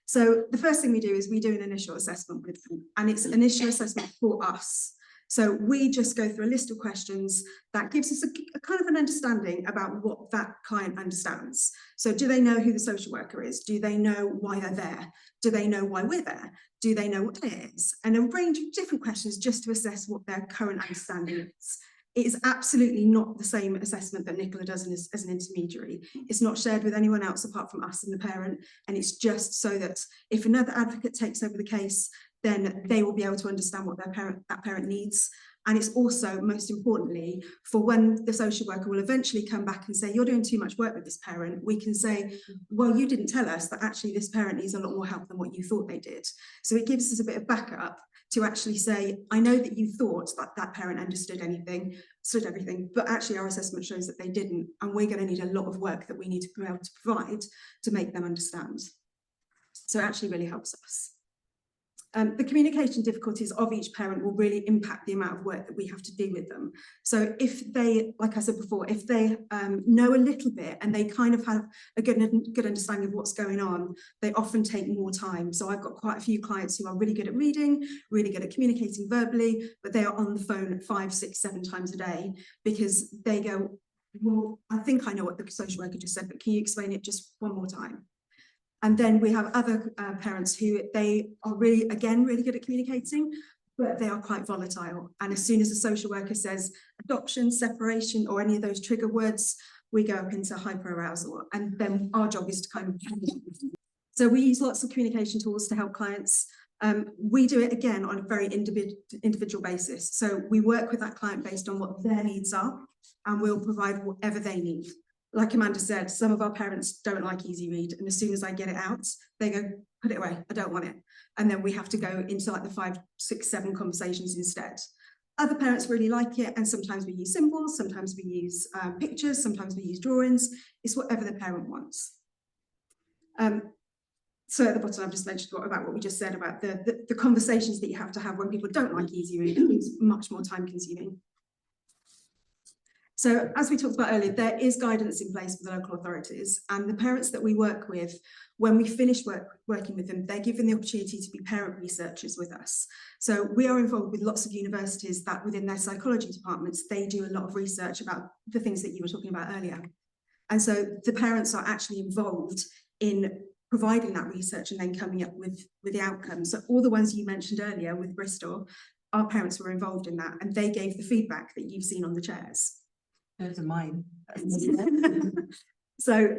Speaker 6: So the first thing we do is we do an initial assessment with them, and it's an initial assessment for us. So we just go through a list of questions that gives us a kind of an understanding about what that client understands. So do they know who the social worker is? Do they know why they're there? Do they know why we're there? Do they know what it is? And a range of different questions just to assess what their current understanding is. It is absolutely not the same assessment that Nicola does as an intermediary. It's not shared with anyone else apart from us and the parent. And it's just so that if another advocate takes over the case, then they will be able to understand what that parent needs. And it's also, most importantly, for when the social worker will eventually come back and say, you're doing too much work with this parent, we can say, well, you didn't tell us that actually this parent needs a lot more help than what you thought they did. So it gives us a bit of backup to actually say, I know that you thought that that parent understood everything, but actually our assessment shows that they didn't. And we're going to need a lot of work that we need to be able to provide to make them understand. So it actually really helps us. The communication difficulties of each parent will really impact the amount of work that we have to do with them. So if they, like I said before, if they know a little bit and they kind of have a good understanding of what's going on, they often take more time. So I've got quite a few clients who are really good at reading, really good at communicating verbally, but they are on the phone 5, 6, 7 times a day because they go, well, I think I know what the social worker just said, but can you explain it just one more time? And then we have other parents who they are really, again, really good at communicating, but they are quite volatile. And as soon as the social worker says adoption, separation, or any of those trigger words, we go up into hyperarousal. And then our job is to kind of... So we use lots of communication tools to help clients. We do it again on a very individual basis. So we work with that client based on what their needs are, and we'll provide whatever they need. Like Amanda said, some of our parents don't like easy read, and as soon as I get it out, they go, put it away, I don't want it. And then we have to go into like the 5, 6, 7 conversations instead. Other parents really like it, and sometimes we use symbols, sometimes we use pictures, sometimes we use drawings. It's whatever the parent wants. So at the bottom, I've just mentioned about what we just said about the conversations that you have to have when people don't like easy read. It's much more time consuming. So as we talked about earlier, there is guidance in place for the local authorities, and the parents that we work with, when we finish working with them, they're given the opportunity to be parent researchers with us. So we are involved with lots of universities that within their psychology departments, they do a lot of research about the things that you were talking about earlier. And so the parents are actually involved in providing that research and then coming up with the outcomes. So all the ones you mentioned earlier with Bristol, our parents were involved in that, and they gave the feedback that you've seen on the chairs.
Speaker 2: Those are mine.
Speaker 6: So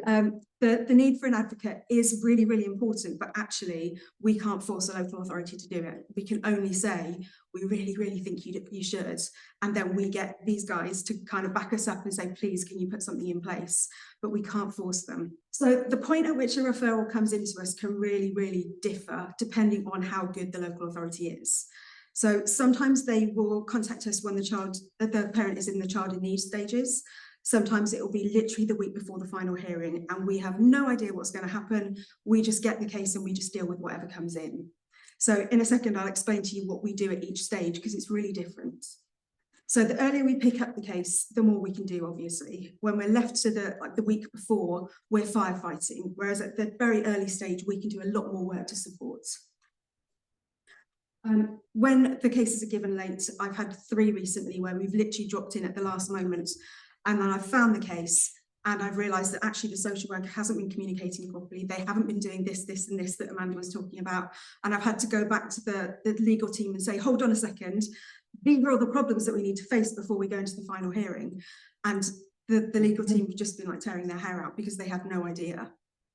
Speaker 6: the need for an advocate is really, really important, but actually we can't force a local authority to do it. We can only say, we really, really think you should. And then we get these guys to kind of back us up and say, please, can you put something in place? But we can't force them. So the point at which a referral comes into us can really, really differ depending on how good the local authority is. So sometimes they will contact us when the parent is in the child in need stages. Sometimes it will be literally the week before the final hearing and we have no idea what's going to happen. We just get the case and we just deal with whatever comes in. So in a second, I'll explain to you what we do at each stage because it's really different. So the earlier we pick up the case, the more we can do, obviously. When we're left to the week before, we're firefighting, whereas at the very early stage, we can do a lot more work to support. When the cases are given late, I've had 3 recently where we've literally dropped in at the last moment and then I've found the case and I've realised that actually the social worker hasn't been communicating properly. They haven't been doing this, this and this that Amanda was talking about. And I've had to go back to the legal team and say, hold on a second, these are all the problems that we need to face before we go into the final hearing. And the legal team have just been like tearing their hair out because they have no idea.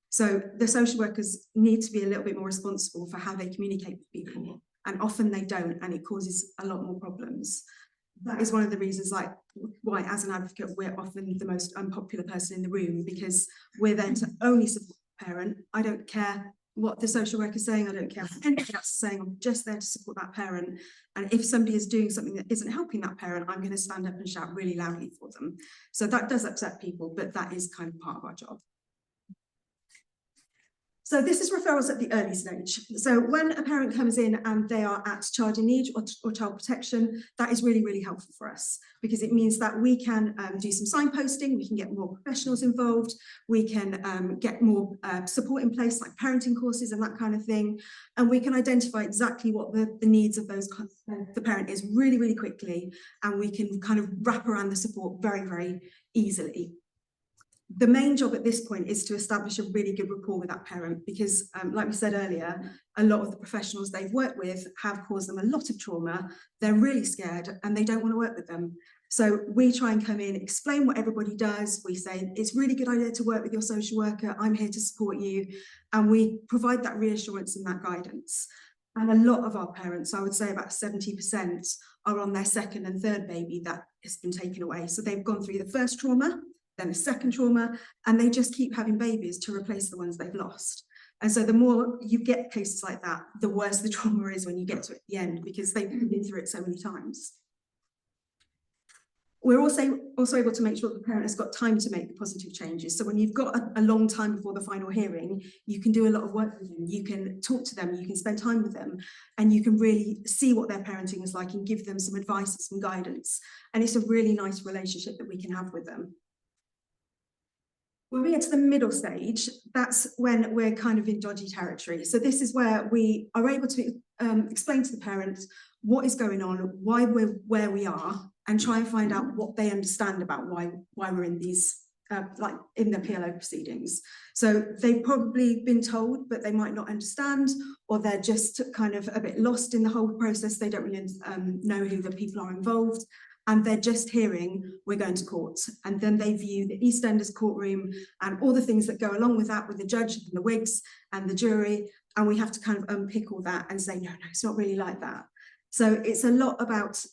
Speaker 6: So the social workers need to be a little bit more responsible for how they communicate with people. And often they don't, and it causes a lot more problems. That is one of the reasons why as an advocate, we're often the most unpopular person in the room because we're there to only support the parent. I don't care what the social worker is saying, I don't care what anybody else is saying, I'm just there to support that parent. And if somebody is doing something that isn't helping that parent, I'm going to stand up and shout really loudly for them. So that does upset people, but that is kind of part of our job. So this is referrals at the early stage. So when a parent comes in and they are at child in need or child protection, that is really, really helpful for us because it means that we can do some signposting, we can get more professionals involved, we can get more support in place like parenting courses and that kind of thing. And we can identify exactly what the needs of the parent is really, really quickly. And we can kind of wrap around the support very, very easily. The main job at this point is to establish a really good rapport with that parent because, like we said earlier, a lot of the professionals they've worked with have caused them a lot of trauma. They're really scared and they don't want to work with them. So we try and come in, explain what everybody does. We say, it's a really good idea to work with your social worker. I'm here to support you. And we provide that reassurance and that guidance. And a lot of our parents, I would say about 70%, are on their second and third baby that has been taken away. So they've gone through the first trauma, then the second trauma, and they just keep having babies to replace the ones they've lost. And so the more you get cases like that, the worse the trauma is when you get to it at the end, because they've been through it so many times. We're also able to make sure the parent has got time to make the positive changes. So when you've got a long time before the final hearing, you can do a lot of work with them. You can talk to them, you can spend time with them, and you can really see what their parenting is like and give them some advice and some guidance. And it's a really nice relationship that we can have with them. When we get to the middle stage, that's when we're kind of in dodgy territory. So this is where we are able to explain to the parents what is going on, why we're where we are, and try and find out what they understand about why we're in these, like in the PLO proceedings. So they've probably been told, but they might not understand, or they're just kind of a bit lost in the whole process. They don't really know who the people are involved. And they're just hearing we're going to court. And then they view the EastEnders courtroom and all the things that go along with that, with the judge and the wigs and the jury. And we have to kind of unpick all that and say, no, it's not really like that. So it's a lot about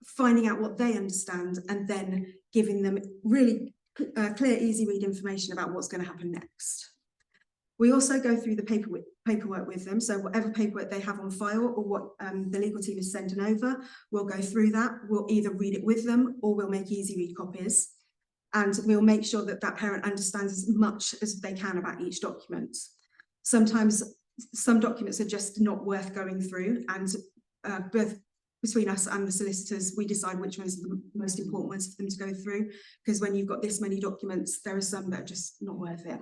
Speaker 6: finding out what they understand and then giving them really clear, easy read information about what's going to happen next. We also go through the paperwork with them. So whatever paperwork they have on file or what the legal team is sending over, we'll go through that. We'll either read it with them or we'll make easy read copies. And we'll make sure that that parent understands as much as they can about each document. Sometimes some documents are just not worth going through, and both between us and the solicitors, we decide which ones are the most important ones for them to go through, because when you've got this many documents, there are some that are just not worth it.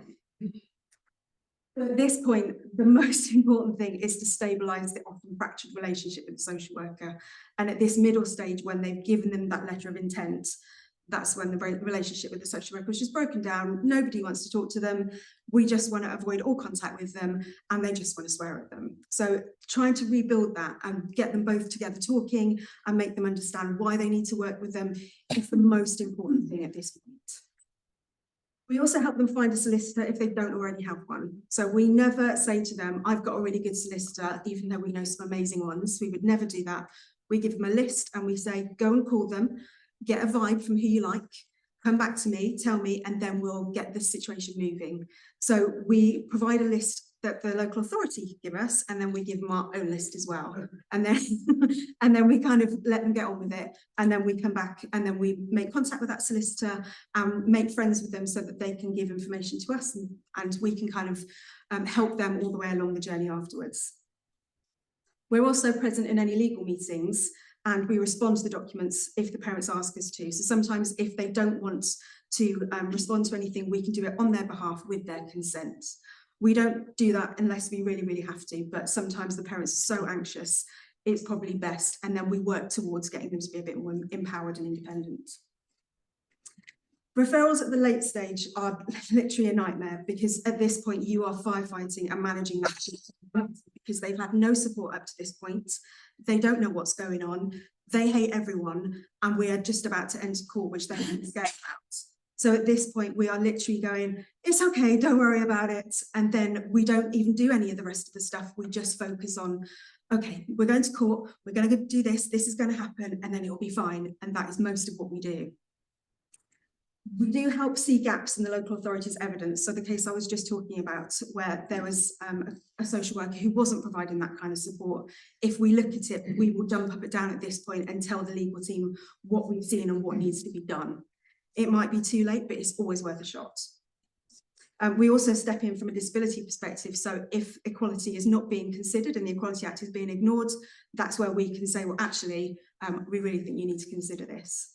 Speaker 6: At this point, the most important thing is to stabilise the often fractured relationship with the social worker. And at this middle stage, when they've given them that letter of intent, that's when the relationship with the social worker is just broken down. Nobody wants to talk to them. We just want to avoid all contact with them, and they just want to swear at them. So trying to rebuild that and get them both together talking and make them understand why they need to work with them is the most important thing at this point. We also help them find a solicitor if they don't already have one. So we never say to them, I've got a really good solicitor, even though we know some amazing ones. We would never do that. We give them a list and we say, go and call them, get a vibe from who you like, come back to me, tell me, and then we'll get the situation moving. So we provide a list that the local authority give us, and then we give them our own list as well. And then we kind of let them get on with it. And then we come back and then we make contact with that solicitor and make friends with them so that they can give information to us, and we can kind of help them all the way along the journey afterwards. We're also present in any legal meetings, and we respond to the documents if the parents ask us to. So sometimes if they don't want to respond to anything, we can do it on their behalf with their consent. We don't do that unless we really, really have to, but sometimes the parents are so anxious, it's probably best. And then we work towards getting them to be a bit more empowered and independent. Referrals at the late stage are literally a nightmare, because at this point you are firefighting and managing that because they've had no support up to this point. They don't know what's going on. They hate everyone, and we are just about to enter court, which they're scared about. So at this point, we are literally going, it's okay, don't worry about it. And then we don't even do any of the rest of the stuff. We just focus on, okay, we're going to court, we're going to do this, this is going to happen, and then it'll be fine. And that is most of what we do. We do help see gaps in the local authority's evidence. So the case I was just talking about, where there was a social worker who wasn't providing that kind of support, if we look at it, we will jump up and down at this point and tell the legal team what we've seen and what needs to be done. It might be too late, but it's always worth a shot. We also step in from a disability perspective. So if equality is not being considered and the Equality Act is being ignored, that's where we can say, well, actually, we really think you need to consider this.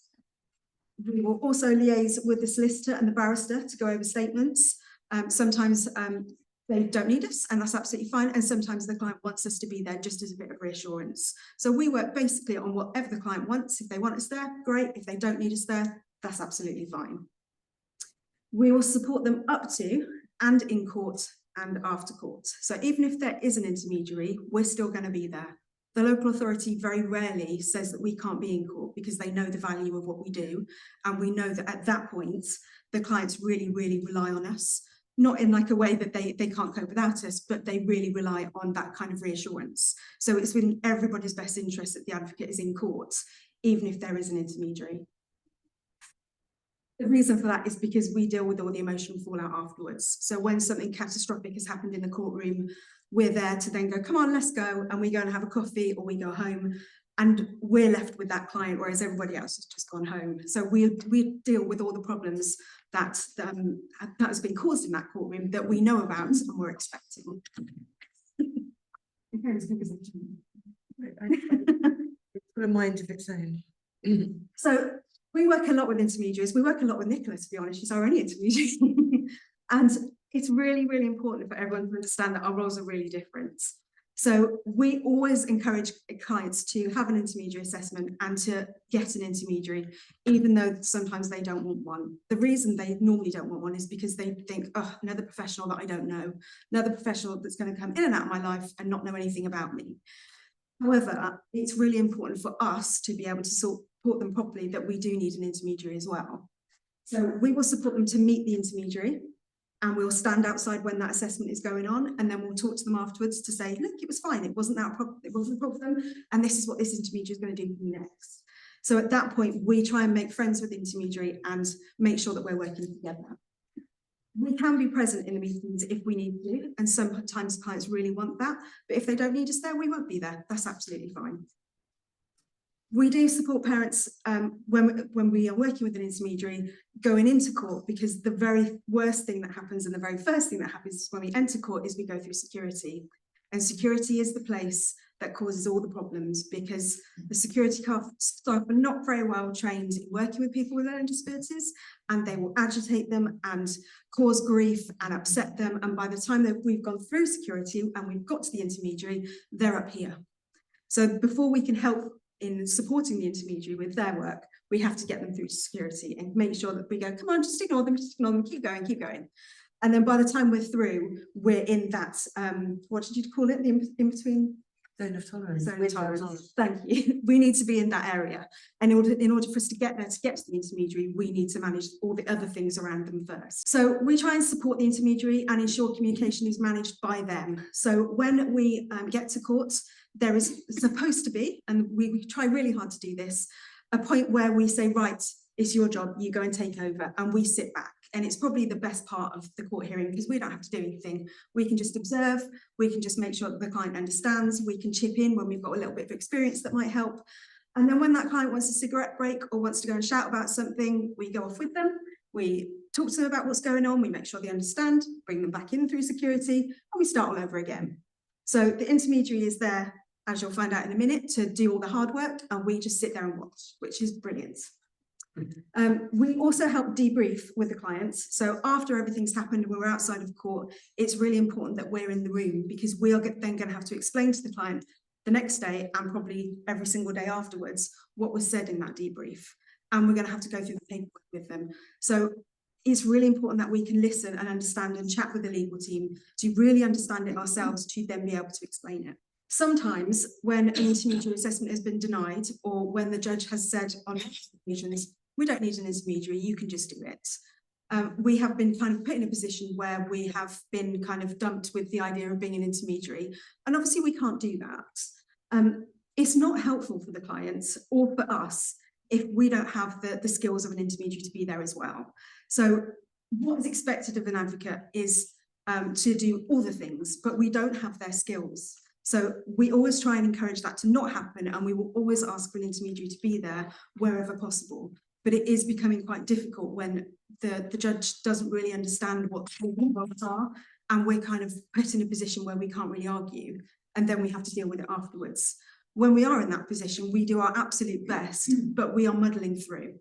Speaker 6: We will also liaise with the solicitor and the barrister to go over statements. Sometimes they don't need us, and that's absolutely fine. And sometimes the client wants us to be there just as a bit of reassurance. So we work basically on whatever the client wants. If they want us there, great. If they don't need us there, that's absolutely fine. We will support them up to and in court and after court. So even if there is an intermediary, we're still going to be there. The local authority very rarely says that we can't be in court, because they know the value of what we do. And we know that at that point, the clients really, really rely on us, not in like a way that they can't cope without us, but they really rely on that kind of reassurance. So it's in everybody's best interest that the advocate is in court, even if there is an intermediary. The reason for that is because we deal with all the emotional fallout afterwards. So when something catastrophic has happened in the courtroom, we're there to then go, come on, let's go. And we go and have a coffee, or we go home and we're left with that client, whereas everybody else has just gone home. So we deal with all the problems that has been caused in that courtroom that we know about and we're expecting.
Speaker 2: It's got a mind of its own.
Speaker 6: So we work a lot with intermediaries. We work a lot with Nicola, to be honest. She's our only intermediary. And it's really, really important for everyone to understand that our roles are really different. So we always encourage clients to have an intermediary assessment and to get an intermediary, even though sometimes they don't want one. The reason they normally don't want one is because they think, oh, another professional that I don't know, another professional that's going to come in and out of my life and not know anything about me. However, it's really important for us to be able to support them properly that we do need an intermediary as well. So we will support them to meet the intermediary, and we'll stand outside when that assessment is going on, and then we'll talk to them afterwards to say, look, it was fine, it wasn't that problem, it wasn't a problem, and this is what this intermediary is going to do for you next. So at that point, we try and make friends with the intermediary and make sure that we're working together. We can be present in the meetings if we need to, and sometimes clients really want that, but if they don't need us there, we won't be there. That's absolutely fine. We do support parents when we are working with an intermediary going into court, because the very worst thing that happens and the very first thing that happens when we enter court is we go through security. And security is the place that causes all the problems, because the security staff are not very well trained in working with people with learning disabilities, and they will agitate them and cause grief and upset them. And by the time that we've gone through security and we've got to the intermediary, they're up here. So before we can help in supporting the intermediary with their work, we have to get them through security and make sure that we go, come on, just ignore them, keep going, keep going. And then by the time we're through, we're in that, what did you call it, the in-between?
Speaker 2: Zone of tolerance.
Speaker 6: Zone of tolerance. Thank you. We need to be in that area. And in order for us to get there, to get to the intermediary, we need to manage all the other things around them first. So we try and support the intermediary and ensure communication is managed by them. So when we get to court, there is supposed to be, and we try really hard to do this, a point where we say, right, it's your job, you go and take over, and we sit back. And it's probably the best part of the court hearing, because we don't have to do anything. We can just observe, we can just make sure that the client understands, we can chip in when we've got a little bit of experience that might help. And then when that client wants a cigarette break or wants to go and shout about something, we go off with them, we talk to them about what's going on, we make sure they understand, bring them back in through security, and we start all over again. So the intermediary is there, as you'll find out in a minute, to do all the hard work, and we just sit there and watch, which is brilliant. We also help debrief with the clients. So after everything's happened and we're outside of court, it's really important that we're in the room, because we are then going to have to explain to the client the next day and probably every single day afterwards what was said in that debrief. And we're going to have to go through the paperwork with them. So it's really important that we can listen and understand and chat with the legal team to really understand it ourselves, to then be able to explain it. Sometimes when an intermediary assessment has been denied, or when the judge has said on occasions, we don't need an intermediary, you can just do it. We have been kind of put in a position where we have been kind of dumped with the idea of being an intermediary. And obviously we can't do that. It's not helpful for the clients or for us if we don't have the skills of an intermediary to be there as well. So what is expected of an advocate is to do all the things, but we don't have their skills. So we always try and encourage that to not happen, and we will always ask for an intermediary to be there wherever possible. But it is becoming quite difficult when the judge doesn't really understand what the involved are, and we're kind of put in a position where we can't really argue, and then we have to deal with it afterwards. When we are in that position, we do our absolute best, but we are muddling through,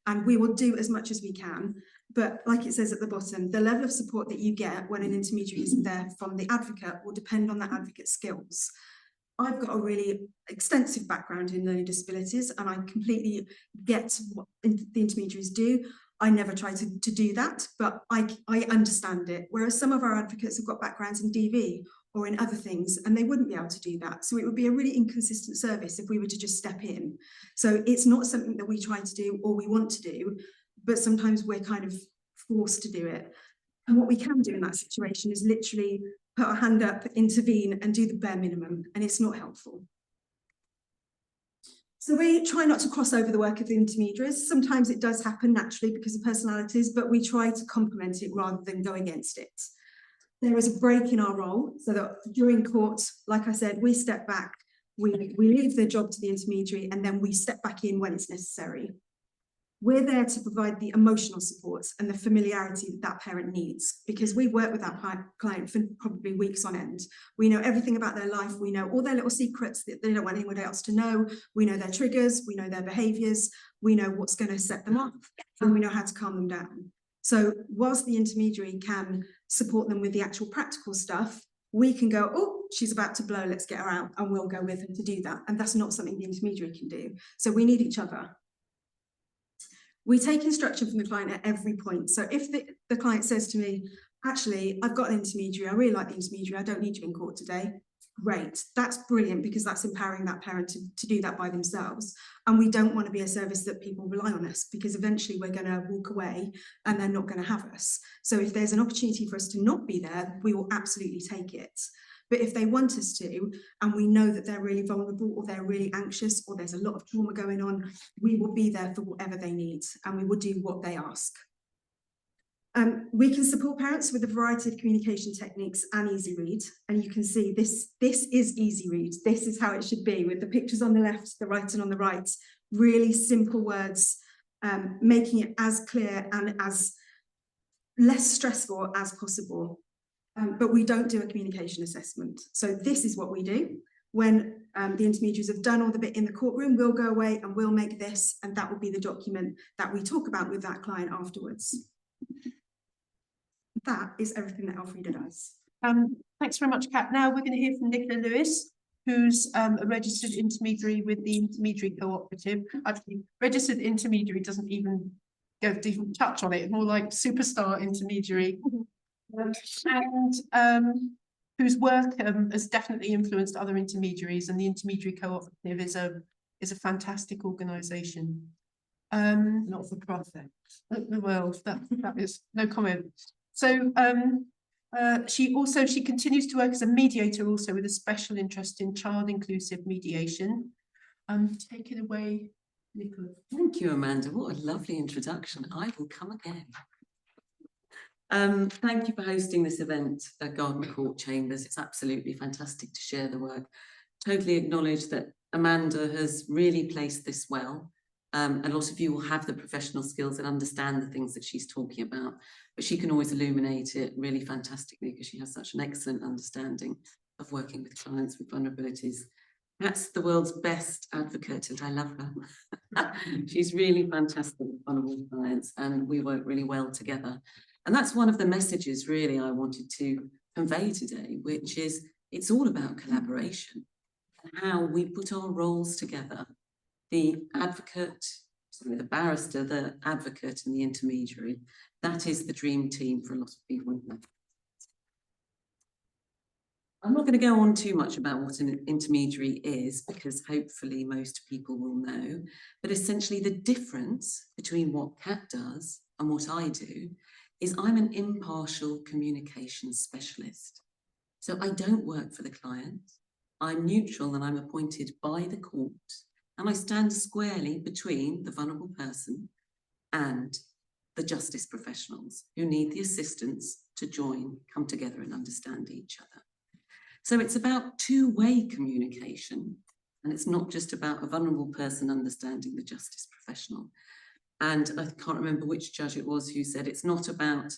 Speaker 6: and we will do as much as we can. But like it says at the bottom, the level of support that you get when an intermediary is there from the advocate will depend on that advocate's skills. I've got a really extensive background in learning disabilities, and I completely get what the intermediaries do. I never try to do that, but I understand it. Whereas some of our advocates have got backgrounds in DV or in other things, and they wouldn't be able to do that. So it would be a really inconsistent service if we were to just step in. So it's not something that we try to do or we want to do, but sometimes we're kind of forced to do it. And what we can do in that situation is literally put our hand up, intervene, and do the bare minimum, and it's not helpful. So we try not to cross over the work of the intermediaries. Sometimes it does happen naturally because of personalities, but we try to complement it rather than go against it. There is a break in our role, so that during court, like I said, we step back, we leave the job to the intermediary, and then we step back in when it's necessary. We're there to provide the emotional support and the familiarity that that parent needs, because we work with that client for probably weeks on end. We know everything about their life. We know all their little secrets that they don't want anyone else to know. We know their triggers. We know their behaviours. We know what's going to set them up, and we know how to calm them down. So whilst the intermediary can support them with the actual practical stuff, we can go, oh, she's about to blow, let's get her out, and we'll go with her to do that. And that's not something the intermediary can do. So we need each other. We take instruction from the client at every point. So if the client says to me, actually, I've got an intermediary, I really like the intermediary, I don't need you in court today. Great, that's brilliant, because that's empowering that parent to do that by themselves. And we don't want to be a service that people rely on us, because eventually we're going to walk away and they're not going to have us. So if there's an opportunity for us to not be there, we will absolutely take it. But if they want us to, and we know that they're really vulnerable, or they're really anxious, or there's a lot of trauma going on, we will be there for whatever they need, and we will do what they ask. We can support parents with a variety of communication techniques and easy read. And you can see this is easy read. This is how it should be, with the pictures on the left, the writing on the right, really simple words, making it as clear and as less stressful as possible. But we don't do a communication assessment. So this is what we do. When the intermediaries have done all the bit in the courtroom, we'll go away and we'll make this, and that will be the document that we talk about with that client afterwards. That is everything that Elfrida does.
Speaker 1: Thanks very much, Kat. Now we're going to hear from Nicola Lewis, who's a registered intermediary with the Intermediary Cooperative. Actually, registered intermediary doesn't even touch on it, more like superstar intermediary. Whose work has definitely influenced other intermediaries, and the Intermediary Cooperative is a fantastic organisation. Not for profit. Well, that is no comment. So she continues to work as a mediator, also with a special interest in child inclusive mediation. Take it away, Nicola.
Speaker 7: Thank you, Amanda. What a lovely introduction. I will come again. Thank you for hosting this event at Garden Court Chambers. It's absolutely fantastic to share the work. Totally acknowledge that Amanda has really placed this well. A lot of you will have the professional skills and understand the things that she's talking about, but she can always illuminate it really fantastically, because she has such an excellent understanding of working with clients with vulnerabilities. That's the world's best advocate, and I love her. She's really fantastic with vulnerable clients, and we work really well together. And that's one of the messages really I wanted to convey today, which is it's all about collaboration and how we put our roles together. The advocate, the barrister, the advocate, and the intermediary. That is the dream team for a lot of people. I'm not going to go on too much about what an intermediary is, because hopefully most people will know. But essentially the difference between what Kat does and what I do is I'm an impartial communications specialist. So I don't work for the client. I'm neutral, and I'm appointed by the court. And I stand squarely between the vulnerable person and the justice professionals who need the assistance to come together and understand each other. So it's about two-way communication, and it's not just about a vulnerable person understanding the justice professional. And I can't remember which judge it was who said it's not about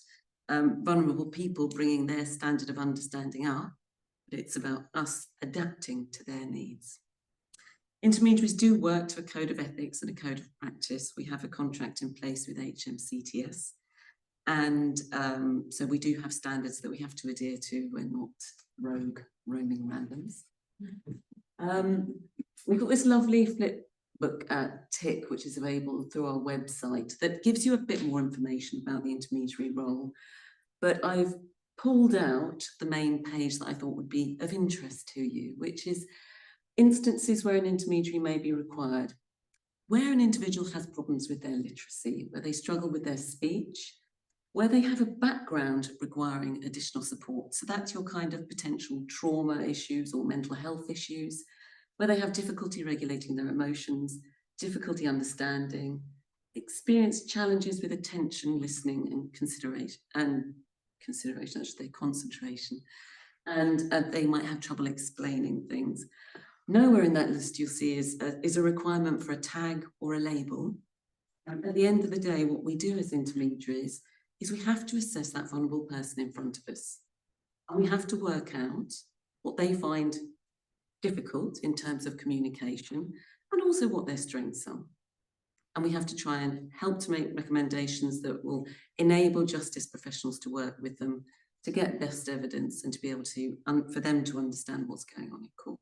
Speaker 7: vulnerable people bringing their standard of understanding up, but it's about us adapting to their needs. Intermediaries do work to a code of ethics and a code of practice. We have a contract in place with HMCTS. And so we do have standards that we have to adhere to. We're not rogue, roaming randoms. We've got this lovely flip book tick, which is available through our website, that gives you a bit more information about the intermediary role. But I've pulled out the main page that I thought would be of interest to you, which is instances where an intermediary may be required, where an individual has problems with their literacy, where they struggle with their speech, where they have a background requiring additional support. So that's your kind of potential trauma issues or mental health issues, where they have difficulty regulating their emotions, difficulty understanding, experience challenges with attention, listening, and concentration, and they might have trouble explaining things. Nowhere in that list you'll see is a requirement for a tag or a label. And at the end of the day, what we do as intermediaries is we have to assess that vulnerable person in front of us. And we have to work out what they find difficult in terms of communication and also what their strengths are. And we have to try and help to make recommendations that will enable justice professionals to work with them to get best evidence and to be able to, for them to understand what's going on in court.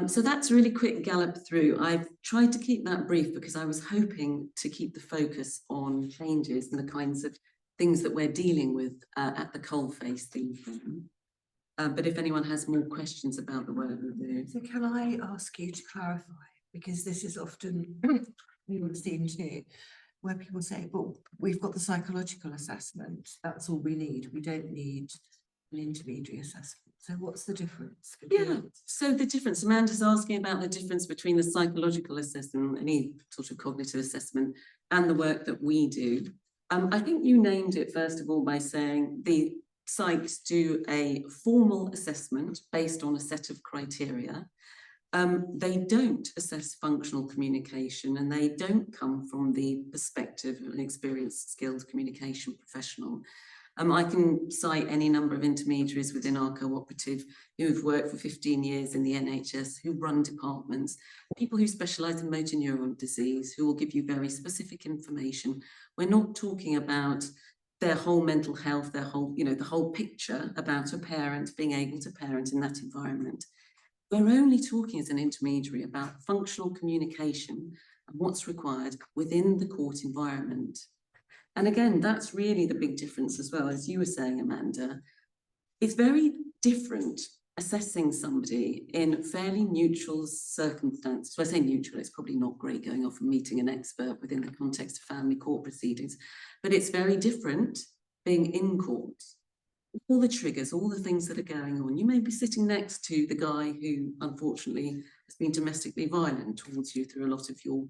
Speaker 7: So that's a really quick gallop through. I've tried to keep that brief because I was hoping to keep the focus on changes and the kinds of things that we're dealing with at the coalface theme. But if anyone has more questions about the work we do.
Speaker 2: So can I ask you to clarify, because this is often we would seem to, where people say, well, we've got the psychological assessment, that's all we need. We don't need an intermediary assessment. So what's the difference?
Speaker 7: Yeah, so the difference, Amanda's asking about the difference between the psychological assessment, any sort of cognitive assessment, and the work that we do. I think you named it first of all by saying the psychs do a formal assessment based on a set of criteria. They don't assess functional communication, and they don't come from the perspective of an experienced, skilled communication professional. I can cite any number of intermediaries within our cooperative who've worked for 15 years in the NHS, who run departments, people who specialise in motor neuron disease, who will give you very specific information. We're not talking about their whole mental health, their whole, the whole picture about a parent being able to parent in that environment. We're only talking as an intermediary about functional communication and what's required within the court environment. And again, that's really the big difference as well, as you were saying, Amanda. It's very different assessing somebody in fairly neutral circumstances. So I say neutral, it's probably not great going off and meeting an expert within the context of family court proceedings, but it's very different being in court. All the triggers, all the things that are going on. You may be sitting next to the guy who unfortunately has been domestically violent towards you through a lot of your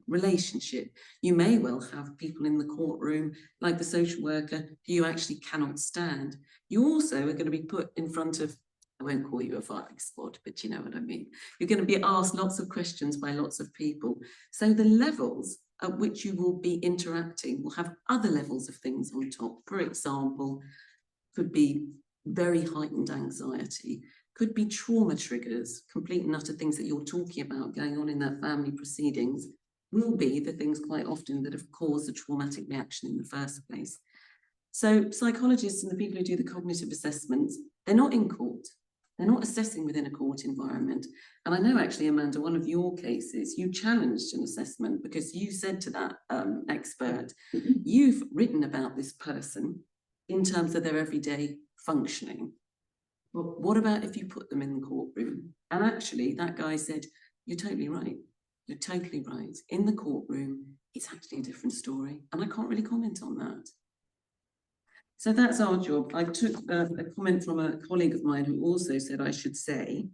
Speaker 7: relationship. You may well have people in the courtroom, like the social worker, who you actually cannot stand. You also are going to be put in front of, I won't call you a firing squad, but you know what I mean. You're going to be asked lots of questions by lots of people. So the levels at which you will be interacting will have other levels of things on top. For example, could be very heightened anxiety, could be trauma triggers, complete and utter things that you're talking about going on in that family proceedings, will be the things quite often that have caused the traumatic reaction in the first place. So psychologists and the people who do the cognitive assessments, they're not in court. They're not assessing within a court environment. And I know actually, Amanda, one of your cases, you challenged an assessment because you said to that expert, you've written about this person in terms of their everyday functioning. But what about if you put them in the courtroom? And actually that guy said, you're totally right. You're totally right. In the courtroom, it's actually a different story. And I can't really comment on that. So that's our job. I took a comment from a colleague of mine who also said I should say,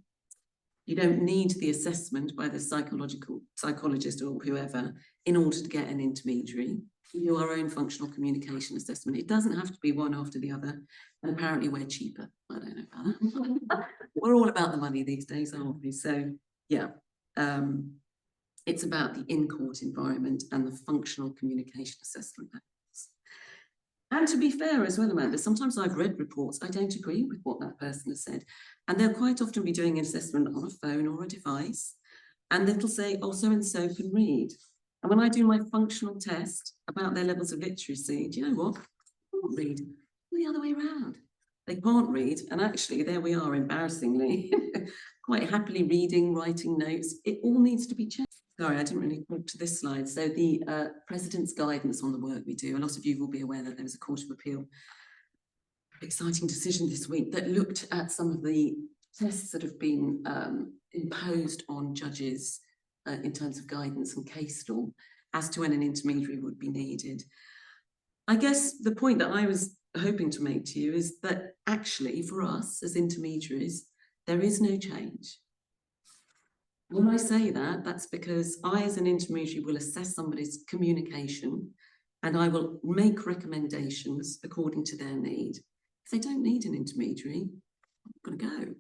Speaker 7: you don't need the assessment by the psychologist or whoever in order to get an intermediary. You do our own functional communication assessment. It doesn't have to be one after the other. And apparently we're cheaper. I don't know about that. We're all about the money these days, aren't we? So yeah, it's about the in-court environment and the functional communication assessment. And to be fair as well, Amanda, sometimes I've read reports, I don't agree with what that person has said. And they'll quite often be doing an assessment on a phone or a device. And it'll say, oh, so-and-so can read. And when I do my functional test about their levels of literacy, do you know what? They can't read. The other way around. They can't read. And actually, there we are, embarrassingly, quite happily reading, writing notes. It all needs to be checked. Sorry, I didn't really talk to this slide. So the President's guidance on the work we do, a lot of you will be aware that there was a Court of Appeal exciting decision this week that looked at some of the tests that have been imposed on judges in terms of guidance and case law as to when an intermediary would be needed. I guess the point that I was hoping to make to you is that actually for us as intermediaries, there is no change. When I say that, that's because I as an intermediary will assess somebody's communication and I will make recommendations according to their need. If they don't need an intermediary, I'm not going to go. I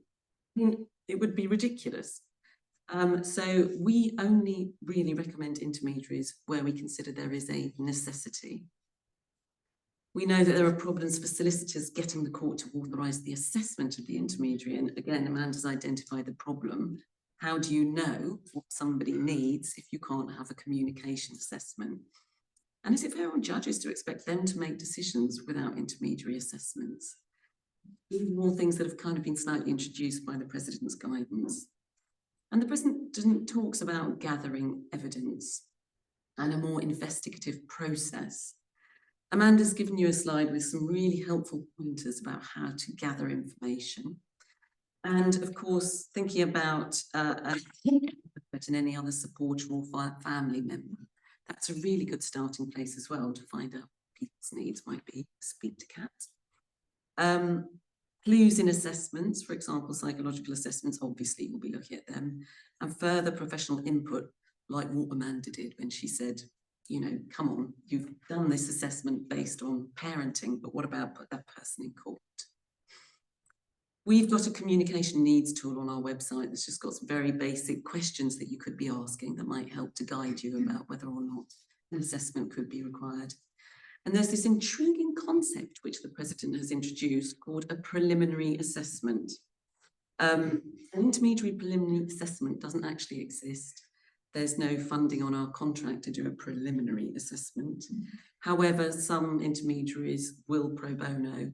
Speaker 7: mean, it would be ridiculous. So we only really recommend intermediaries where we consider there is a necessity. We know that there are problems for solicitors getting the court to authorise the assessment of the intermediary. And again, Amanda's identified the problem. How do you know what somebody needs if you can't have a communication assessment? And is it fair on judges to expect them to make decisions without intermediary assessments? These are all things that have kind of been slightly introduced by the President's guidance. And the President talks about gathering evidence and a more investigative process. Amanda's given you a slide with some really helpful pointers about how to gather information. And of course, thinking about and any other supporter or family member, that's a really good starting place as well to find out what people's needs might be. Speak to Kat. Clues in assessments, for example, psychological assessments, obviously we'll be looking at them, and further professional input, like what Amanda did when she said, you know, come on, you've done this assessment based on parenting, but what about put that person in court? We've got a communication needs tool on our website that's just got some very basic questions that you could be asking that might help to guide you about whether or not an assessment could be required. And there's this intriguing concept which the President has introduced called a preliminary assessment. An intermediary preliminary assessment doesn't actually exist. There's no funding on our contract to do a preliminary assessment. However, some intermediaries will pro bono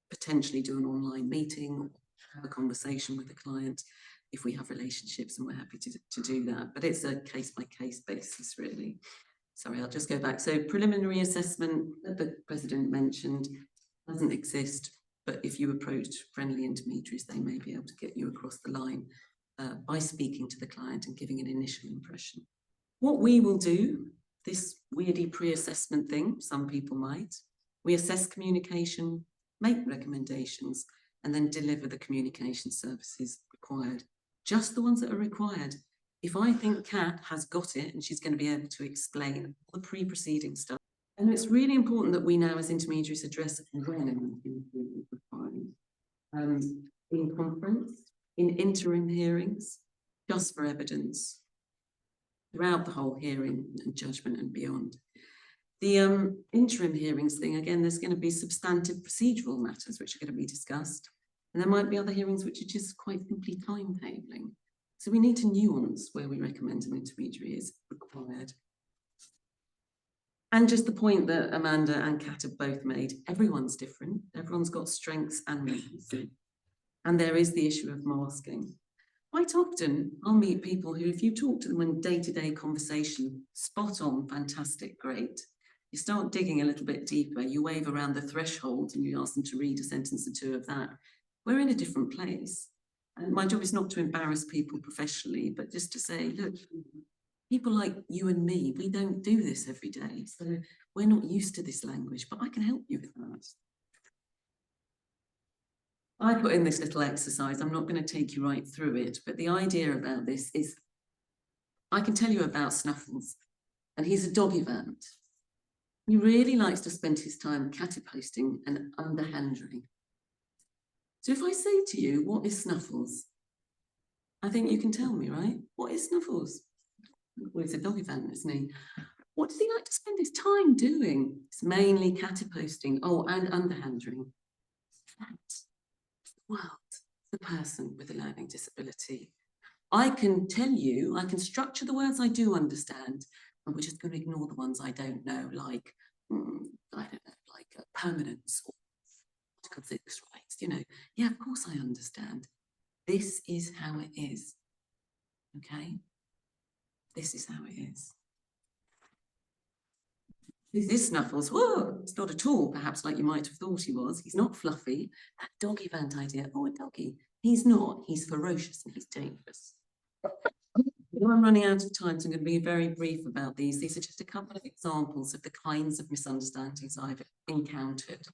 Speaker 7: potentially do an online meeting or have a conversation with the client if we have relationships, and we're happy to do that. But it's a case-by-case basis, really. Sorry, I'll just go back. So preliminary assessment that the President mentioned doesn't exist, but if you approach friendly intermediaries, they may be able to get you across the line by speaking to the client and giving an initial impression. What we will do, this weirdy pre-assessment thing, some people might, we assess communication, make recommendations, and then deliver the communication services required, just the ones that are required. If I think Kat has got it and she's going to be able to explain all the pre-proceeding stuff, and it's really important that we now as intermediaries address when is required. In conference, in interim hearings, just for evidence, throughout the whole hearing and judgment and beyond. The interim hearings thing, again, there's going to be substantive procedural matters which are going to be discussed. And there might be other hearings which are just quite simply timetabling. So we need to nuance where we recommend an intermediary is required. And just the point that Amanda and Kat have both made, everyone's different. Everyone's got strengths and weaknesses. And there is the issue of masking. Quite often, I'll meet people who, if you talk to them in day-to-day conversation, spot on, fantastic, great. You start digging a little bit deeper, you wave around the threshold and you ask them to read a sentence or two of that. We're in a different place. And my job is not to embarrass people professionally, but just to say, look, people like you and me, we don't do this every day. So we're not used to this language, but I can help you with that. I put in this little exercise. I'm not going to take you right through it, but the idea about this is I can tell you about Snuffles, and he's a dog event. He really likes to spend his time catty-posting and underhanding. So if I say to you, what is Snuffles? I think you can tell me, right? What is Snuffles? Well, he's a dog event, isn't he? What does he like to spend his time doing? It's mainly catty-posting, oh, and underhanding. That's the world, the person with a learning disability. I can tell you, I can structure the words I do understand, and we're just going to ignore the ones I don't know, like, I don't know, like permanence or Article 6 rights, you know. Yeah, of course I understand. This is how it is, okay? This is how it is. This Snuffles, whoa, it's not at all perhaps like you might have thought he was. He's not fluffy. That doggy event idea, oh, a doggy. He's not, he's ferocious and he's dangerous. I'm running out of time, so I'm going to be very brief about these. These are just a couple of examples of the kinds of misunderstandings I've encountered.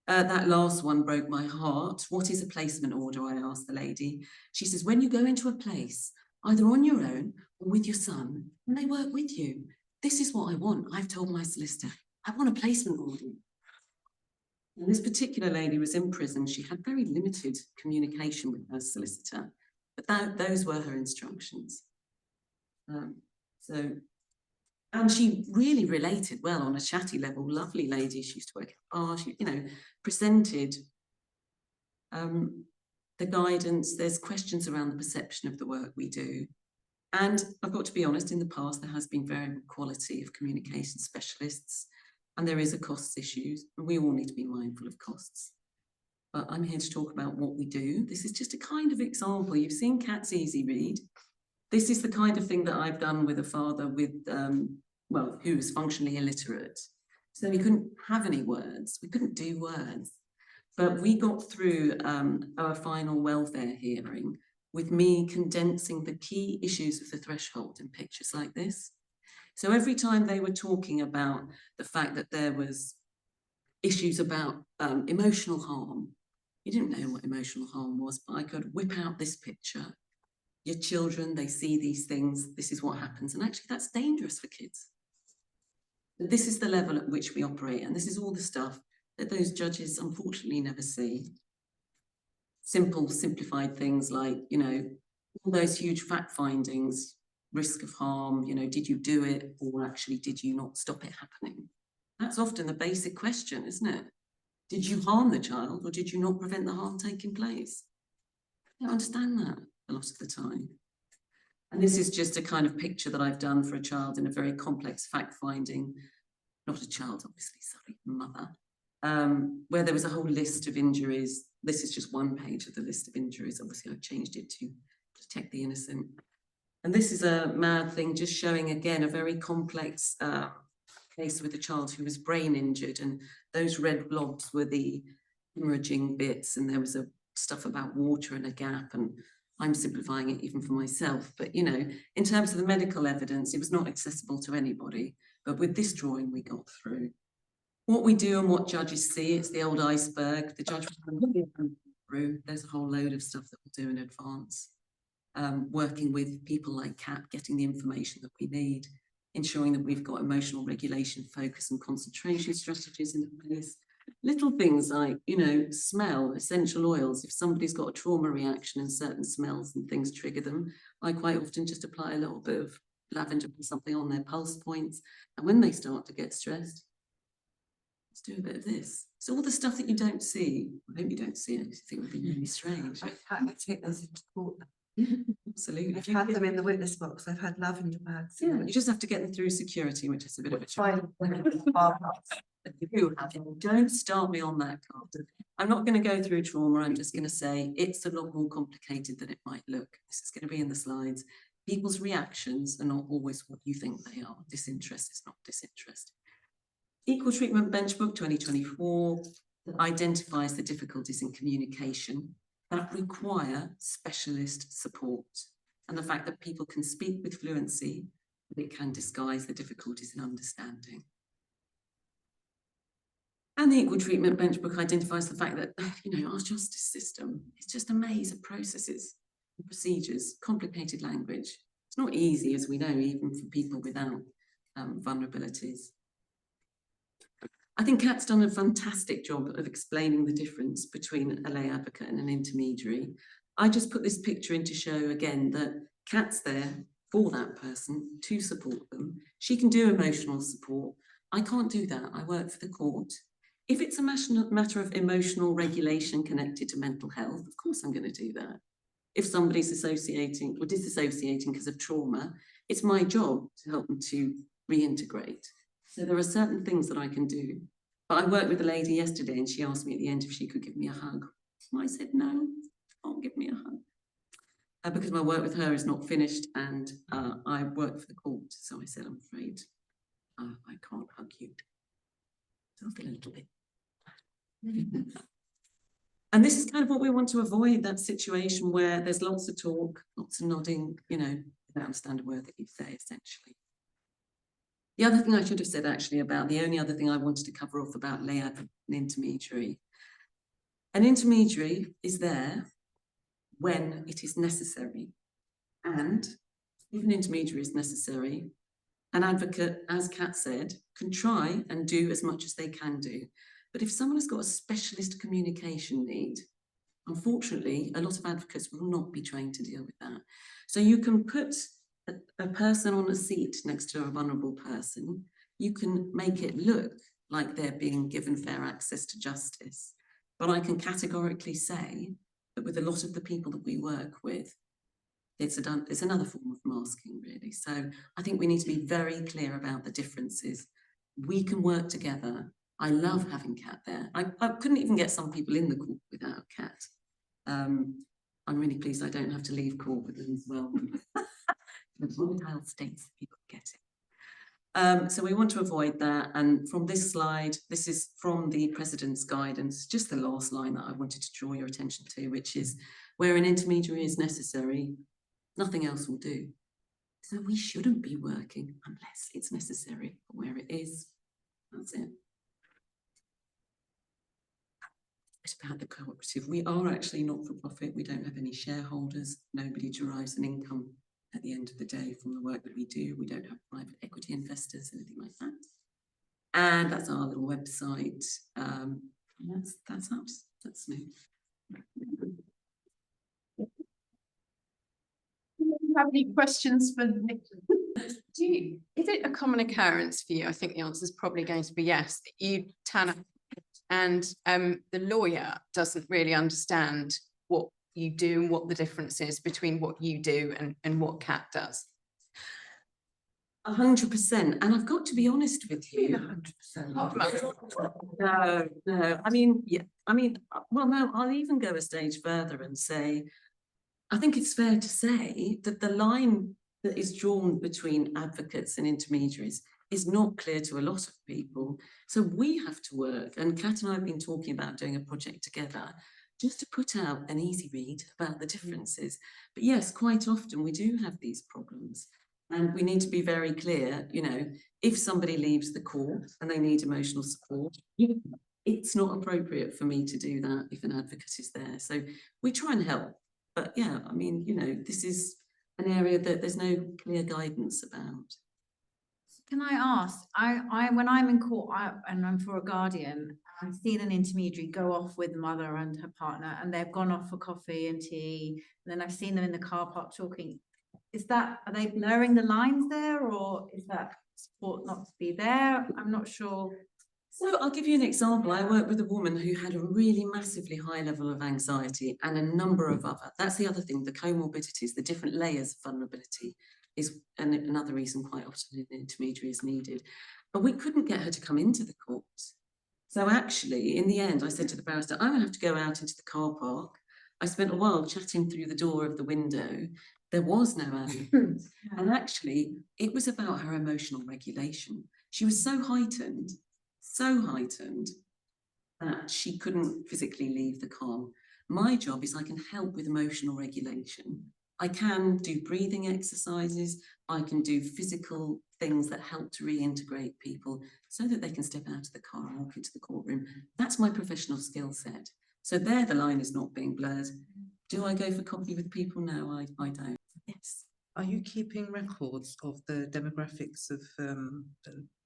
Speaker 7: That last one broke my heart. What is a placement order? I asked the lady. She says, when you go into a place, either on your own or with your son, and they work with you. This is what I want. I've told my solicitor, I want a placement order. And this particular lady was in prison. She had very limited communication with her solicitor. But those were her instructions. And she really related well on a chatty level. Lovely lady. She used to work at a bar. She, presented the guidance. There's questions around the perception of the work we do. And I've got to be honest, in the past, there has been variable quality of communication specialists, and there is a costs issue, and we all need to be mindful of costs. But I'm here to talk about what we do. This is just a kind of example. You've seen Cat's Easy Read. This is the kind of thing that I've done with a father with, who was functionally illiterate. So he couldn't have any words. We couldn't do words. But we got through our final welfare hearing with me condensing the key issues of the threshold in pictures like this. So every time they were talking about the fact that there was issues about emotional harm, you didn't know what emotional harm was, but I could whip out this picture. Your children, they see these things, this is what happens. And actually that's dangerous for kids. But this is the level at which we operate, and this is all the stuff that those judges unfortunately never see. Simple, simplified things like, all those huge fact findings, risk of harm, did you do it, or actually did you not stop it happening? That's often the basic question, isn't it? Did you harm the child, or did you not prevent the harm taking place? I don't understand that a lot of the time. And this is just a kind of picture that I've done for a child in a very complex fact finding, not a child, obviously, sorry, mother, where there was a whole list of injuries. This is just one page of the list of injuries. Obviously, I've changed it to protect the innocent. And this is a mad thing, just showing again a very complex case with a child who was brain injured, and those red blobs were the hemorrhaging bits, and there was stuff about water and a gap, and I'm simplifying it even for myself. But in terms of the medical evidence, it was not accessible to anybody. But with this drawing, we got through. What we do and what judges see, it's the old iceberg. The judge through. There's a whole load of stuff that we'll do in advance. Working with people like Kat, getting the information that we need, ensuring that we've got emotional regulation, focus and concentration strategies in place. Little things like, smell, essential oils. If somebody's got a trauma reaction and certain smells and things trigger them, I quite often just apply a little bit of lavender or something on their pulse points. And when they start to get stressed, let's do a bit of this. So all the stuff that you don't see, I hope you don't see it, because I think it would be really strange.
Speaker 2: I take those into court.
Speaker 7: Absolutely.
Speaker 2: I've had them in the witness box. I've had lavender bags.
Speaker 7: Yeah, you just have to get them through security, which is a bit of a challenge. Don't start me on that card. I'm not going to go through trauma. I'm just going to say it's a lot more complicated than it might look. This is going to be in the slides. People's reactions are not always what you think they are. Disinterest is not disinterest. Equal Treatment Benchbook 2024 that identifies the difficulties in communication that require specialist support, and the fact that people can speak with fluency, but it can disguise the difficulties in understanding. And the Equal Treatment Benchbook identifies the fact that, our justice system is just a maze of processes and procedures, complicated language. It's not easy, as we know, even for people without vulnerabilities. I think Kat's done a fantastic job of explaining the difference between a lay advocate and an intermediary. I just put this picture in to show again that Kat's there for that person to support them. She can do emotional support. I can't do that. I work for the court. If it's a matter of emotional regulation connected to mental health, of course I'm going to do that. If somebody's associating or disassociating because of trauma, it's my job to help them to reintegrate. So there are certain things that I can do. But I worked with a lady yesterday and she asked me at the end if she could give me a hug. And I said, no, can't give me a hug. Because my work with her is not finished and I work for the court. So I said, I'm afraid I can't hug you. So I feel a little bit. And this is kind of what we want to avoid, that situation where there's lots of talk, lots of nodding, you don't understand a word that you say, essentially. The other thing I should have said actually about, the only other thing I wanted to cover off about lay advocate and intermediary. An intermediary is there when it is necessary. And if an intermediary is necessary, an advocate, as Kat said, can try and do as much as they can do. But if someone has got a specialist communication need, Unfortunately, a lot of advocates will not be trained to deal with that. So you can put a person on a seat next to a vulnerable person. You can make it look like they're being given fair access to justice. But I can categorically say that with a lot of the people that we work with, it's another form of masking, really. So I think we need to be very clear about the differences. We can work together. I love having Kat there. I couldn't even get some people in the court without Kat. I'm really pleased I don't have to leave court with them as well. The volatile states people get it. So we want to avoid that. And from this slide, this is from the President's guidance, just the last line that I wanted to draw your attention to, which is where an intermediary is necessary, nothing else will do. So we shouldn't be working unless it's necessary. Where it is, that's it. It's about the cooperative. We are actually not for profit. We don't have any shareholders. Nobody derives an income at the end of the day from the work that we do. We don't have private equity investors, anything like that. And that's our little website. That's us. That's me.
Speaker 1: Have any questions for Nicola?
Speaker 4: Is it a common occurrence for you? I think the answer is probably going to be yes. That you turn up and the lawyer doesn't really understand what you do and what the difference is between what you do and what Kat does.
Speaker 7: 100%. And I've got to be honest with you. 100%. No. I mean, yeah. I mean, well, no. I'll even go a stage further and say, I think it's fair to say that the line that is drawn between advocates and intermediaries is not clear to a lot of people. So we have to work, and Kat and I have been talking about doing a project together just to put out an easy read about the differences. But yes, quite often we do have these problems, and we need to be very clear, you know, if somebody leaves the court and they need emotional support, it's not appropriate for me to do that if an advocate is there. So we try and help. But yeah, I mean, you know, this is an area that there's no clear guidance about.
Speaker 8: Can I ask, I when I'm in court and I'm for a guardian, I've seen an intermediary go off with the mother and her partner, and they've gone off for coffee and tea, and then I've seen them in the car park talking. Are they blurring the lines there, or is that support not to be there? I'm not sure.
Speaker 7: So I'll give you an example. I worked with a woman who had a really massively high level of anxiety and a number of other, that's the other thing, the comorbidities, the different layers of vulnerability is another reason quite often an intermediary is needed. But we couldn't get her to come into the court. So actually, in the end, I said to the barrister, I'm going to have to go out into the car park. I spent a while chatting through the door of the window. There was no advocate. And actually, it was about her emotional regulation. She was so heightened that she couldn't physically leave the car. My job is I can help with emotional regulation. I can do breathing exercises. I can do physical things that help to reintegrate people so that they can step out of the car and walk into the courtroom. That's my professional skill set. So there, the line is not being blurred. Do I go for coffee with people? No, I don't. Yes.
Speaker 9: Are you keeping records of the demographics of the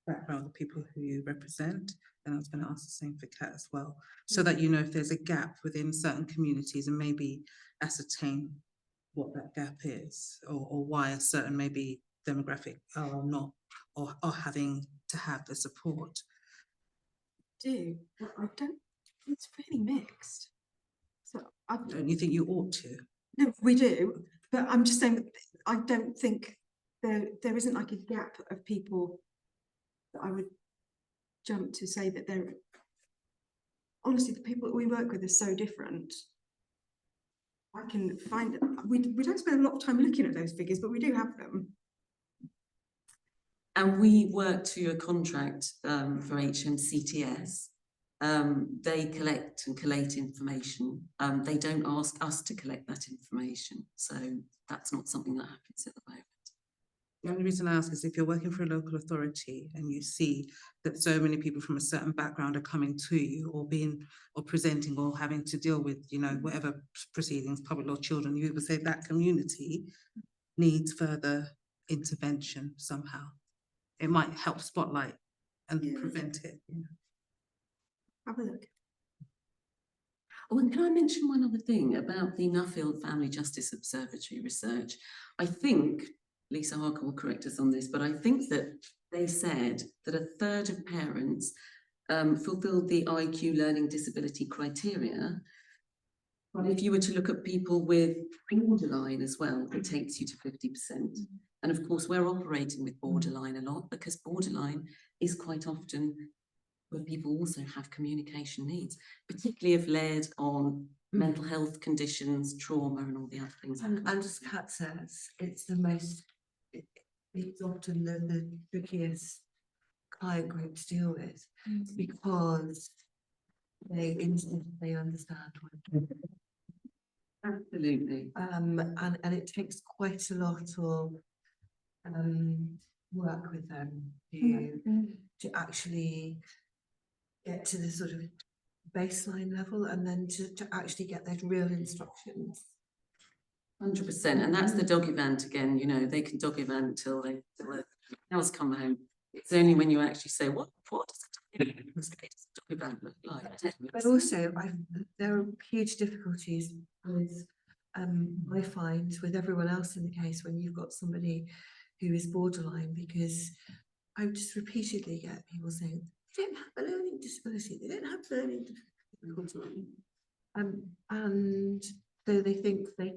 Speaker 9: background of people who you represent? And I was going to ask the same for Kat as well, so that you know if there's a gap within certain communities and maybe ascertain what that gap is, or why a certain maybe demographic are not or are having to have the support.
Speaker 6: But I don't. It's really mixed. So
Speaker 9: Don't you think you ought to?
Speaker 6: no, we do, but I'm just saying that I don't think there isn't like a gap of people that I would jump to say that they're. Honestly, the people that we work with are so different. I can find we don't spend a lot of time looking at those figures, but we do have them.
Speaker 7: And we work to a contract for HMCTS. They collect and collate information. They don't ask us to collect that information. So that's not something that happens at the moment.
Speaker 9: The only reason I ask is if you're working for a local authority and you see that so many people from a certain background are coming to you or presenting or having to deal with, you know, whatever proceedings, public law, children, you would say that community needs further intervention somehow. It might help spotlight and prevent it. You know.
Speaker 6: Have a look.
Speaker 7: Oh, and can I mention one other thing about the Nuffield Family Justice Observatory research? I think, Lisa Harker will correct us on this, but I think that they said that 1/3 of parents fulfilled the IQ learning disability criteria. But if you were to look at people with borderline as well, it takes you to 50%. And of course, we're operating with borderline a lot because borderline is quite often where people also have communication needs, particularly if led on mental health conditions, trauma, and all the other things.
Speaker 2: And as Kat says, it's the most, it's often the trickiest client group to deal with because they instantly understand what.
Speaker 7: Absolutely.
Speaker 2: And it takes quite a lot of work with them to actually get to the sort of baseline level and then to actually get those real instructions.
Speaker 7: 100%, and that's the doggy-vant again, you know, they can doggy-vant till the cows come home. It's only when you actually say, what does a doggy-vant look like?
Speaker 2: But also, there are huge difficulties with, I find, with everyone else in the case when you've got somebody who is borderline, because I just repeatedly get people saying, they don't have a learning disability, they don't have learning difficulty. And so they think they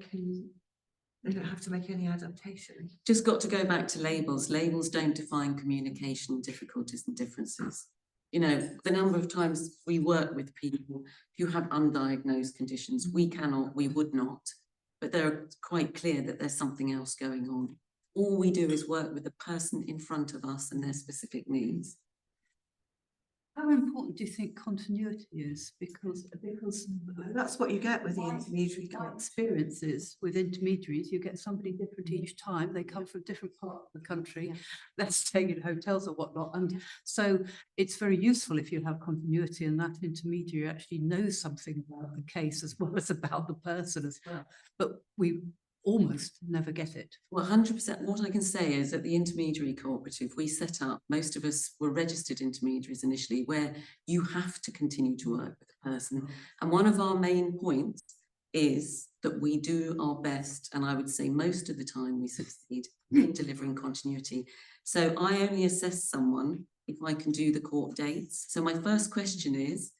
Speaker 2: don't have to make any adaptation.
Speaker 7: Just got to go back to labels. Labels don't define communication difficulties and differences. You know, the number of times we work with people who have undiagnosed conditions, we would not, but they're quite clear that there's something else going on. All we do is work with the person in front of us and their specific needs.
Speaker 10: How important do you think continuity is? Because
Speaker 2: that's what you get with the intermediary
Speaker 10: experiences with intermediaries. You get somebody different each time. They come from different parts of the country. They're staying in hotels or whatnot, and so it's very useful if you have continuity and that intermediary actually knows something about the case as well as about the person as well. But we almost never get it.
Speaker 7: Well, 100%. What I can say is that the intermediary cooperative we set up, most of us were registered intermediaries initially, where you have to continue to work with the person. And one of our main points is that we do our best, and I would say most of the time we succeed in delivering continuity. So I only assess someone if I can do the court dates. So my first question is,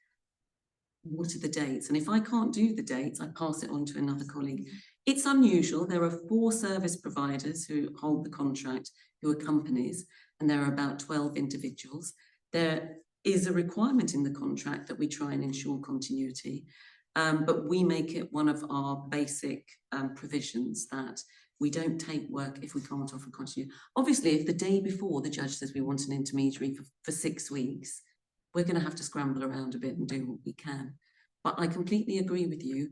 Speaker 7: what are the dates? And if I can't do the dates, I pass it on to another colleague. It's unusual. There are 4 service providers who hold the contract, who are companies, and there are about 12 individuals. There is a requirement in the contract that we try and ensure continuity, but we make it one of our basic provisions that we don't take work if we can't offer continuity. Obviously, if the day before the judge says we want an intermediary for 6 weeks, we're going to have to scramble around a bit and do what we can. But I completely agree with you.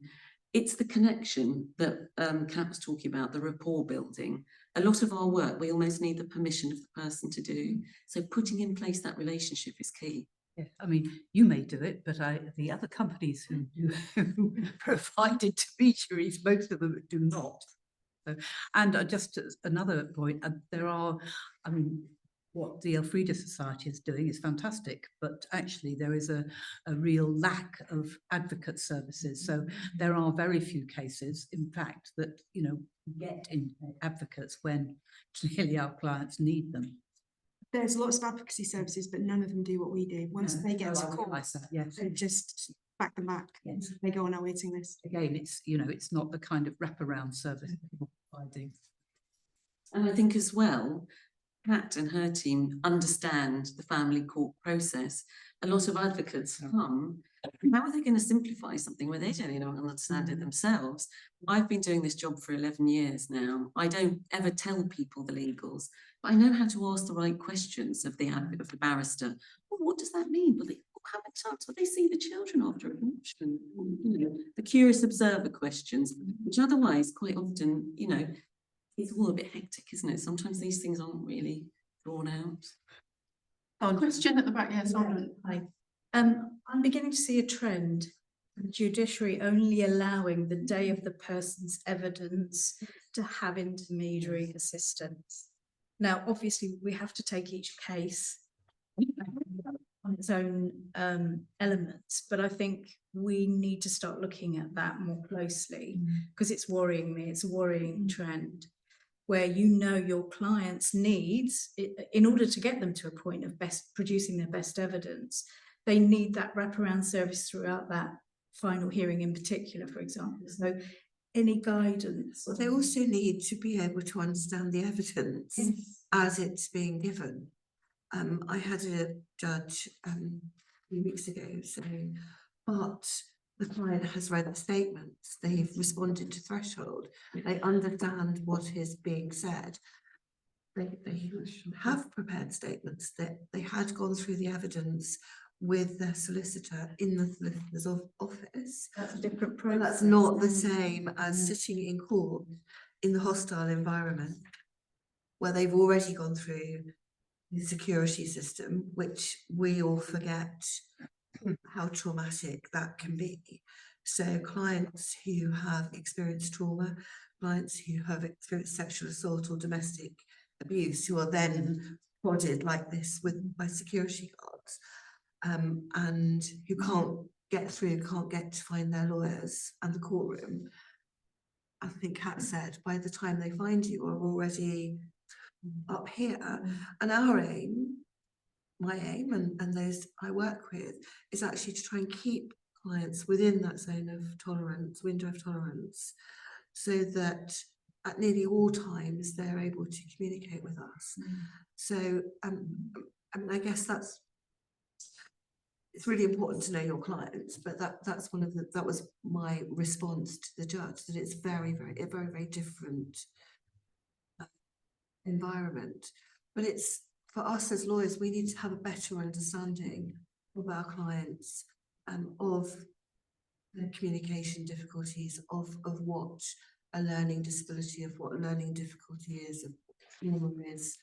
Speaker 7: It's the connection that Kat was talking about, the rapport building. A lot of our work, we almost need the permission of the person to do. So putting in place that relationship is key.
Speaker 10: Yeah, I mean, you may do it, but the other companies who do provide intermediaries, most of them do not. So, and just another point, there are, I mean, what the Elfrida Society is doing is fantastic, but actually there is a real lack of advocate services. So there are very few cases, in fact, that, you know, get in advocates when clearly our clients need them.
Speaker 6: There's lots of advocacy services, but none of them do what we do. Once they get to court,
Speaker 10: yes,
Speaker 6: they just back them back. Yes. They go on our waiting list.
Speaker 10: Again, it's, you know, it's not the kind of wraparound service people are providing.
Speaker 7: And I think as well, Kat and her team understand the family court process. A lot of advocates come, how are they going to simplify something where they don't even understand it themselves? I've been doing this job for 11 years now. I don't ever tell people the legals, but I know how to ask the right questions of the barrister. Well, what does that mean? Well, how many times will they see the children after adoption? You know, the curious observer questions, which otherwise quite often, you know, it's all a bit hectic, isn't it? Sometimes these things aren't really drawn out.
Speaker 1: Oh, question at the back, yes.
Speaker 8: Hi. I'm beginning to see a trend, the judiciary only allowing the day of the person's evidence to have intermediary assistance. Now, obviously, we have to take each case on its own elements, but I think we need to start looking at that more closely because it's worrying me. It's a worrying trend where your clients' needs, in order to get them to a point of producing their best evidence, they need that wraparound service throughout that final hearing in particular, for example. So any guidance?
Speaker 2: Well, they also need to be able to understand the evidence as it's being given. I had a judge a few weeks ago saying, but the client has read the statements, they've responded to threshold, they understand what is being said. They have prepared statements, that they had gone through the evidence with their solicitor in the solicitor's office.
Speaker 8: That's a different
Speaker 2: But
Speaker 8: process.
Speaker 2: that's not the same as sitting in court in the hostile environment where they've already gone through the security system, which we all forget how traumatic that can be. So clients who have experienced trauma, clients who have experienced sexual assault or domestic abuse, who are then prodded like this by security guards, and who can't get to find their lawyers and the courtroom. I think Kat said, by the time they find you are already up here. And our aim, my aim and those I work with, is actually to try and keep clients within that zone of tolerance, window of tolerance, so that at nearly all times they're able to communicate with us. So I mean, I guess it's really important to know your clients, but that was my response to the judge, that it's a very different environment. But it's, for us as lawyers, we need to have a better understanding of our clients, of their communication difficulties, of what a learning disability, of what a learning difficulty is, of what trauma is,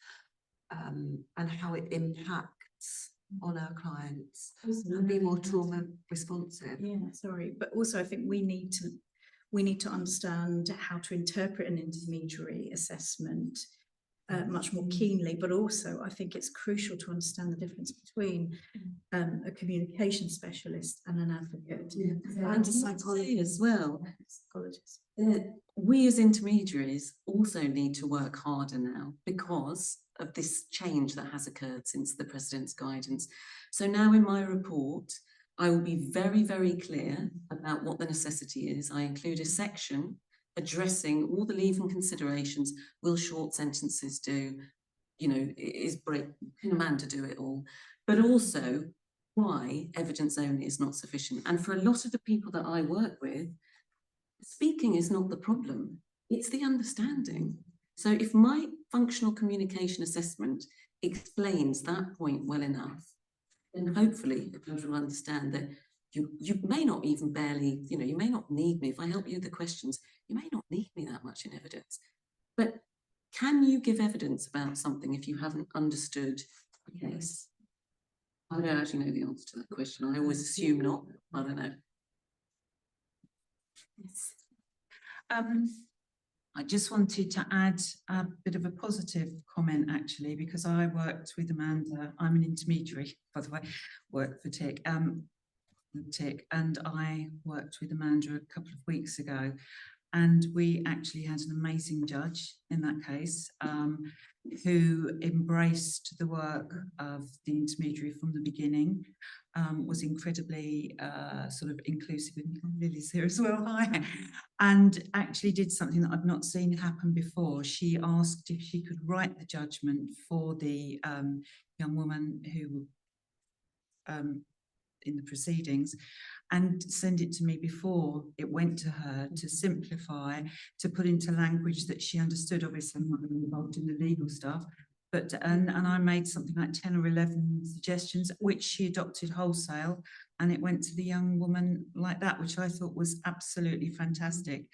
Speaker 2: and how it impacts on our clients, and be more trauma responsive.
Speaker 8: Yeah, sorry, but also I think we need to understand how to interpret an intermediary assessment much more keenly, but also I think it's crucial to understand the difference between a communication specialist and an advocate.
Speaker 7: And a psychologist as well.
Speaker 8: Psychologist.
Speaker 7: We as intermediaries also need to work harder now because of this change that has occurred since the President's guidance. So now in my report, I will be very clear about what the necessity is. I include a section addressing all the leave and considerations. Will short sentences do? You know, can Amanda do it all? But also why evidence only is not sufficient. And for a lot of the people that I work with, speaking is not the problem, it's the understanding. So if my functional communication assessment explains that point well enough, then hopefully the judge will understand that you may not even barely, you may not need me. If I help you with the questions, you may not need me that much in evidence. But can you give evidence about something if you haven't understood the case? I don't actually know the answer to that question. I always assume not. I don't know.
Speaker 10: Yes. I just wanted to add a bit of a positive comment, actually, because I worked with Amanda. I'm an intermediary, by the way, work for TIC, and I worked with Amanda a couple of weeks ago, and we actually had an amazing judge in that case, who embraced the work of the intermediary from the beginning, was incredibly sort of inclusive, and Lily's here as well, hi, and actually did something that I've not seen happen before. She asked if she could write the judgment for the young woman who in the proceedings, and send it to me before it went to her, to simplify, to put into language that she understood. Obviously, I'm not really involved in the legal stuff, but and I made something like 10 or 11 suggestions, which she adopted wholesale, and it went to the young woman like that, which I thought was absolutely fantastic.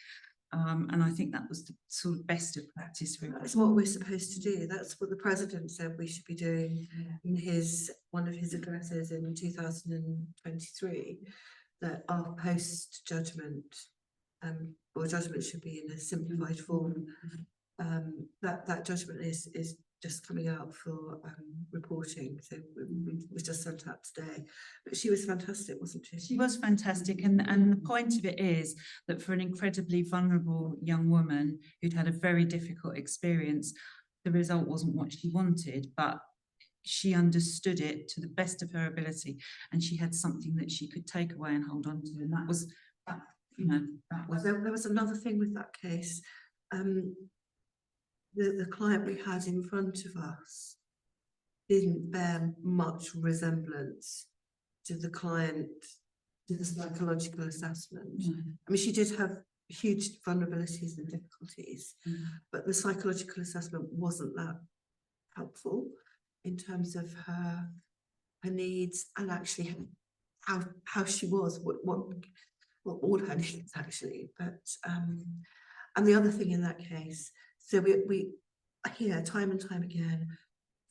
Speaker 10: And I think that was the sort of best of practice.
Speaker 2: That's what we're supposed to do. That's what the President said we should be doing in one of his addresses in 2023, that our post-judgment or judgment should be in a simplified form. That judgment is just coming out for reporting, so we was just sent out today. But she was fantastic, wasn't she?
Speaker 8: She was fantastic, and the point of it is that for an incredibly vulnerable young woman who'd had a very difficult experience, the result wasn't what she wanted, but she understood it to the best of her ability, and she had something that she could take away and hold on to, and that was, you know, that was.
Speaker 2: There was another thing with that case. The client we had in front of us didn't bear much resemblance to the client, to the psychological assessment. I mean, she did have huge vulnerabilities and difficulties, but the psychological assessment wasn't that helpful in terms of her needs and actually how she was, what all her needs actually. But and the other thing in that case, so we hear time and time again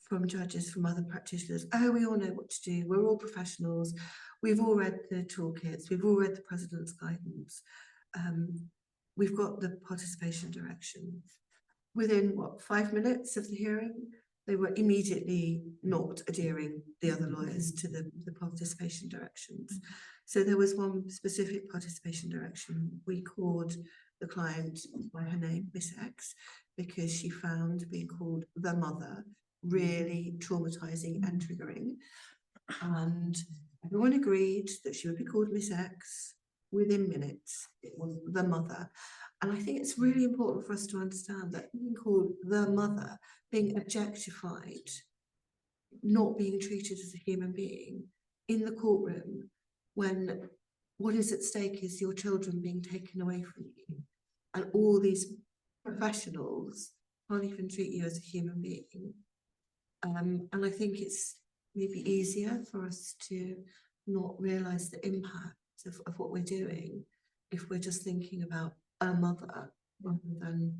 Speaker 2: from judges, from other practitioners, oh, we all know what to do, we're all professionals, we've all read the toolkits, we've all read the President's guidance, we've got the participation directions. Within, 5 minutes of the hearing, they were immediately not adhering, the other lawyers, to the participation directions. So there was one specific participation direction. We called the client by her name, Miss X, because she found being called the mother really traumatizing and triggering. And everyone agreed that she would be called Miss X within minutes. It was the mother. And I think it's really important for us to understand that being called the mother, being objectified, not being treated as a human being in the courtroom, when what is at stake is your children being taken away from you, and all these professionals can't even treat you as a human being. And I think it's maybe easier for us to not realise the impact of what we're doing if we're just thinking about a mother rather than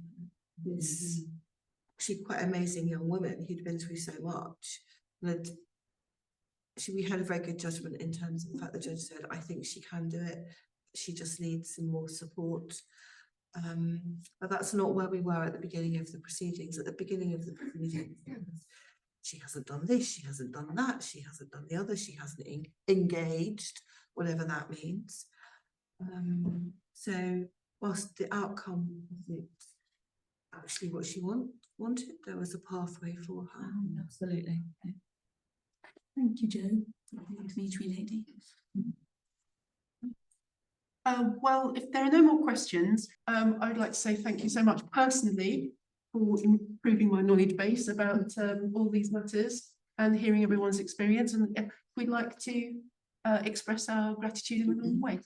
Speaker 2: this actually quite amazing young woman who'd been through so much. And we had a very good judgment in terms of the fact the judge said, I think she can do it, she just needs some more support. But that's not where we were at the beginning of the proceedings. At the beginning of the proceedings, she hasn't done this, she hasn't done that, she hasn't done the other, she hasn't engaged, whatever that means. So whilst the outcome wasn't actually what she wanted, there was a pathway for her.
Speaker 8: Absolutely. Thank you, Jo. Intermediary lady.
Speaker 1: Well, if there are no more questions, I'd like to say thank you so much personally for improving my knowledge base about all these matters and hearing everyone's experience. And we'd like to express our gratitude in a long way.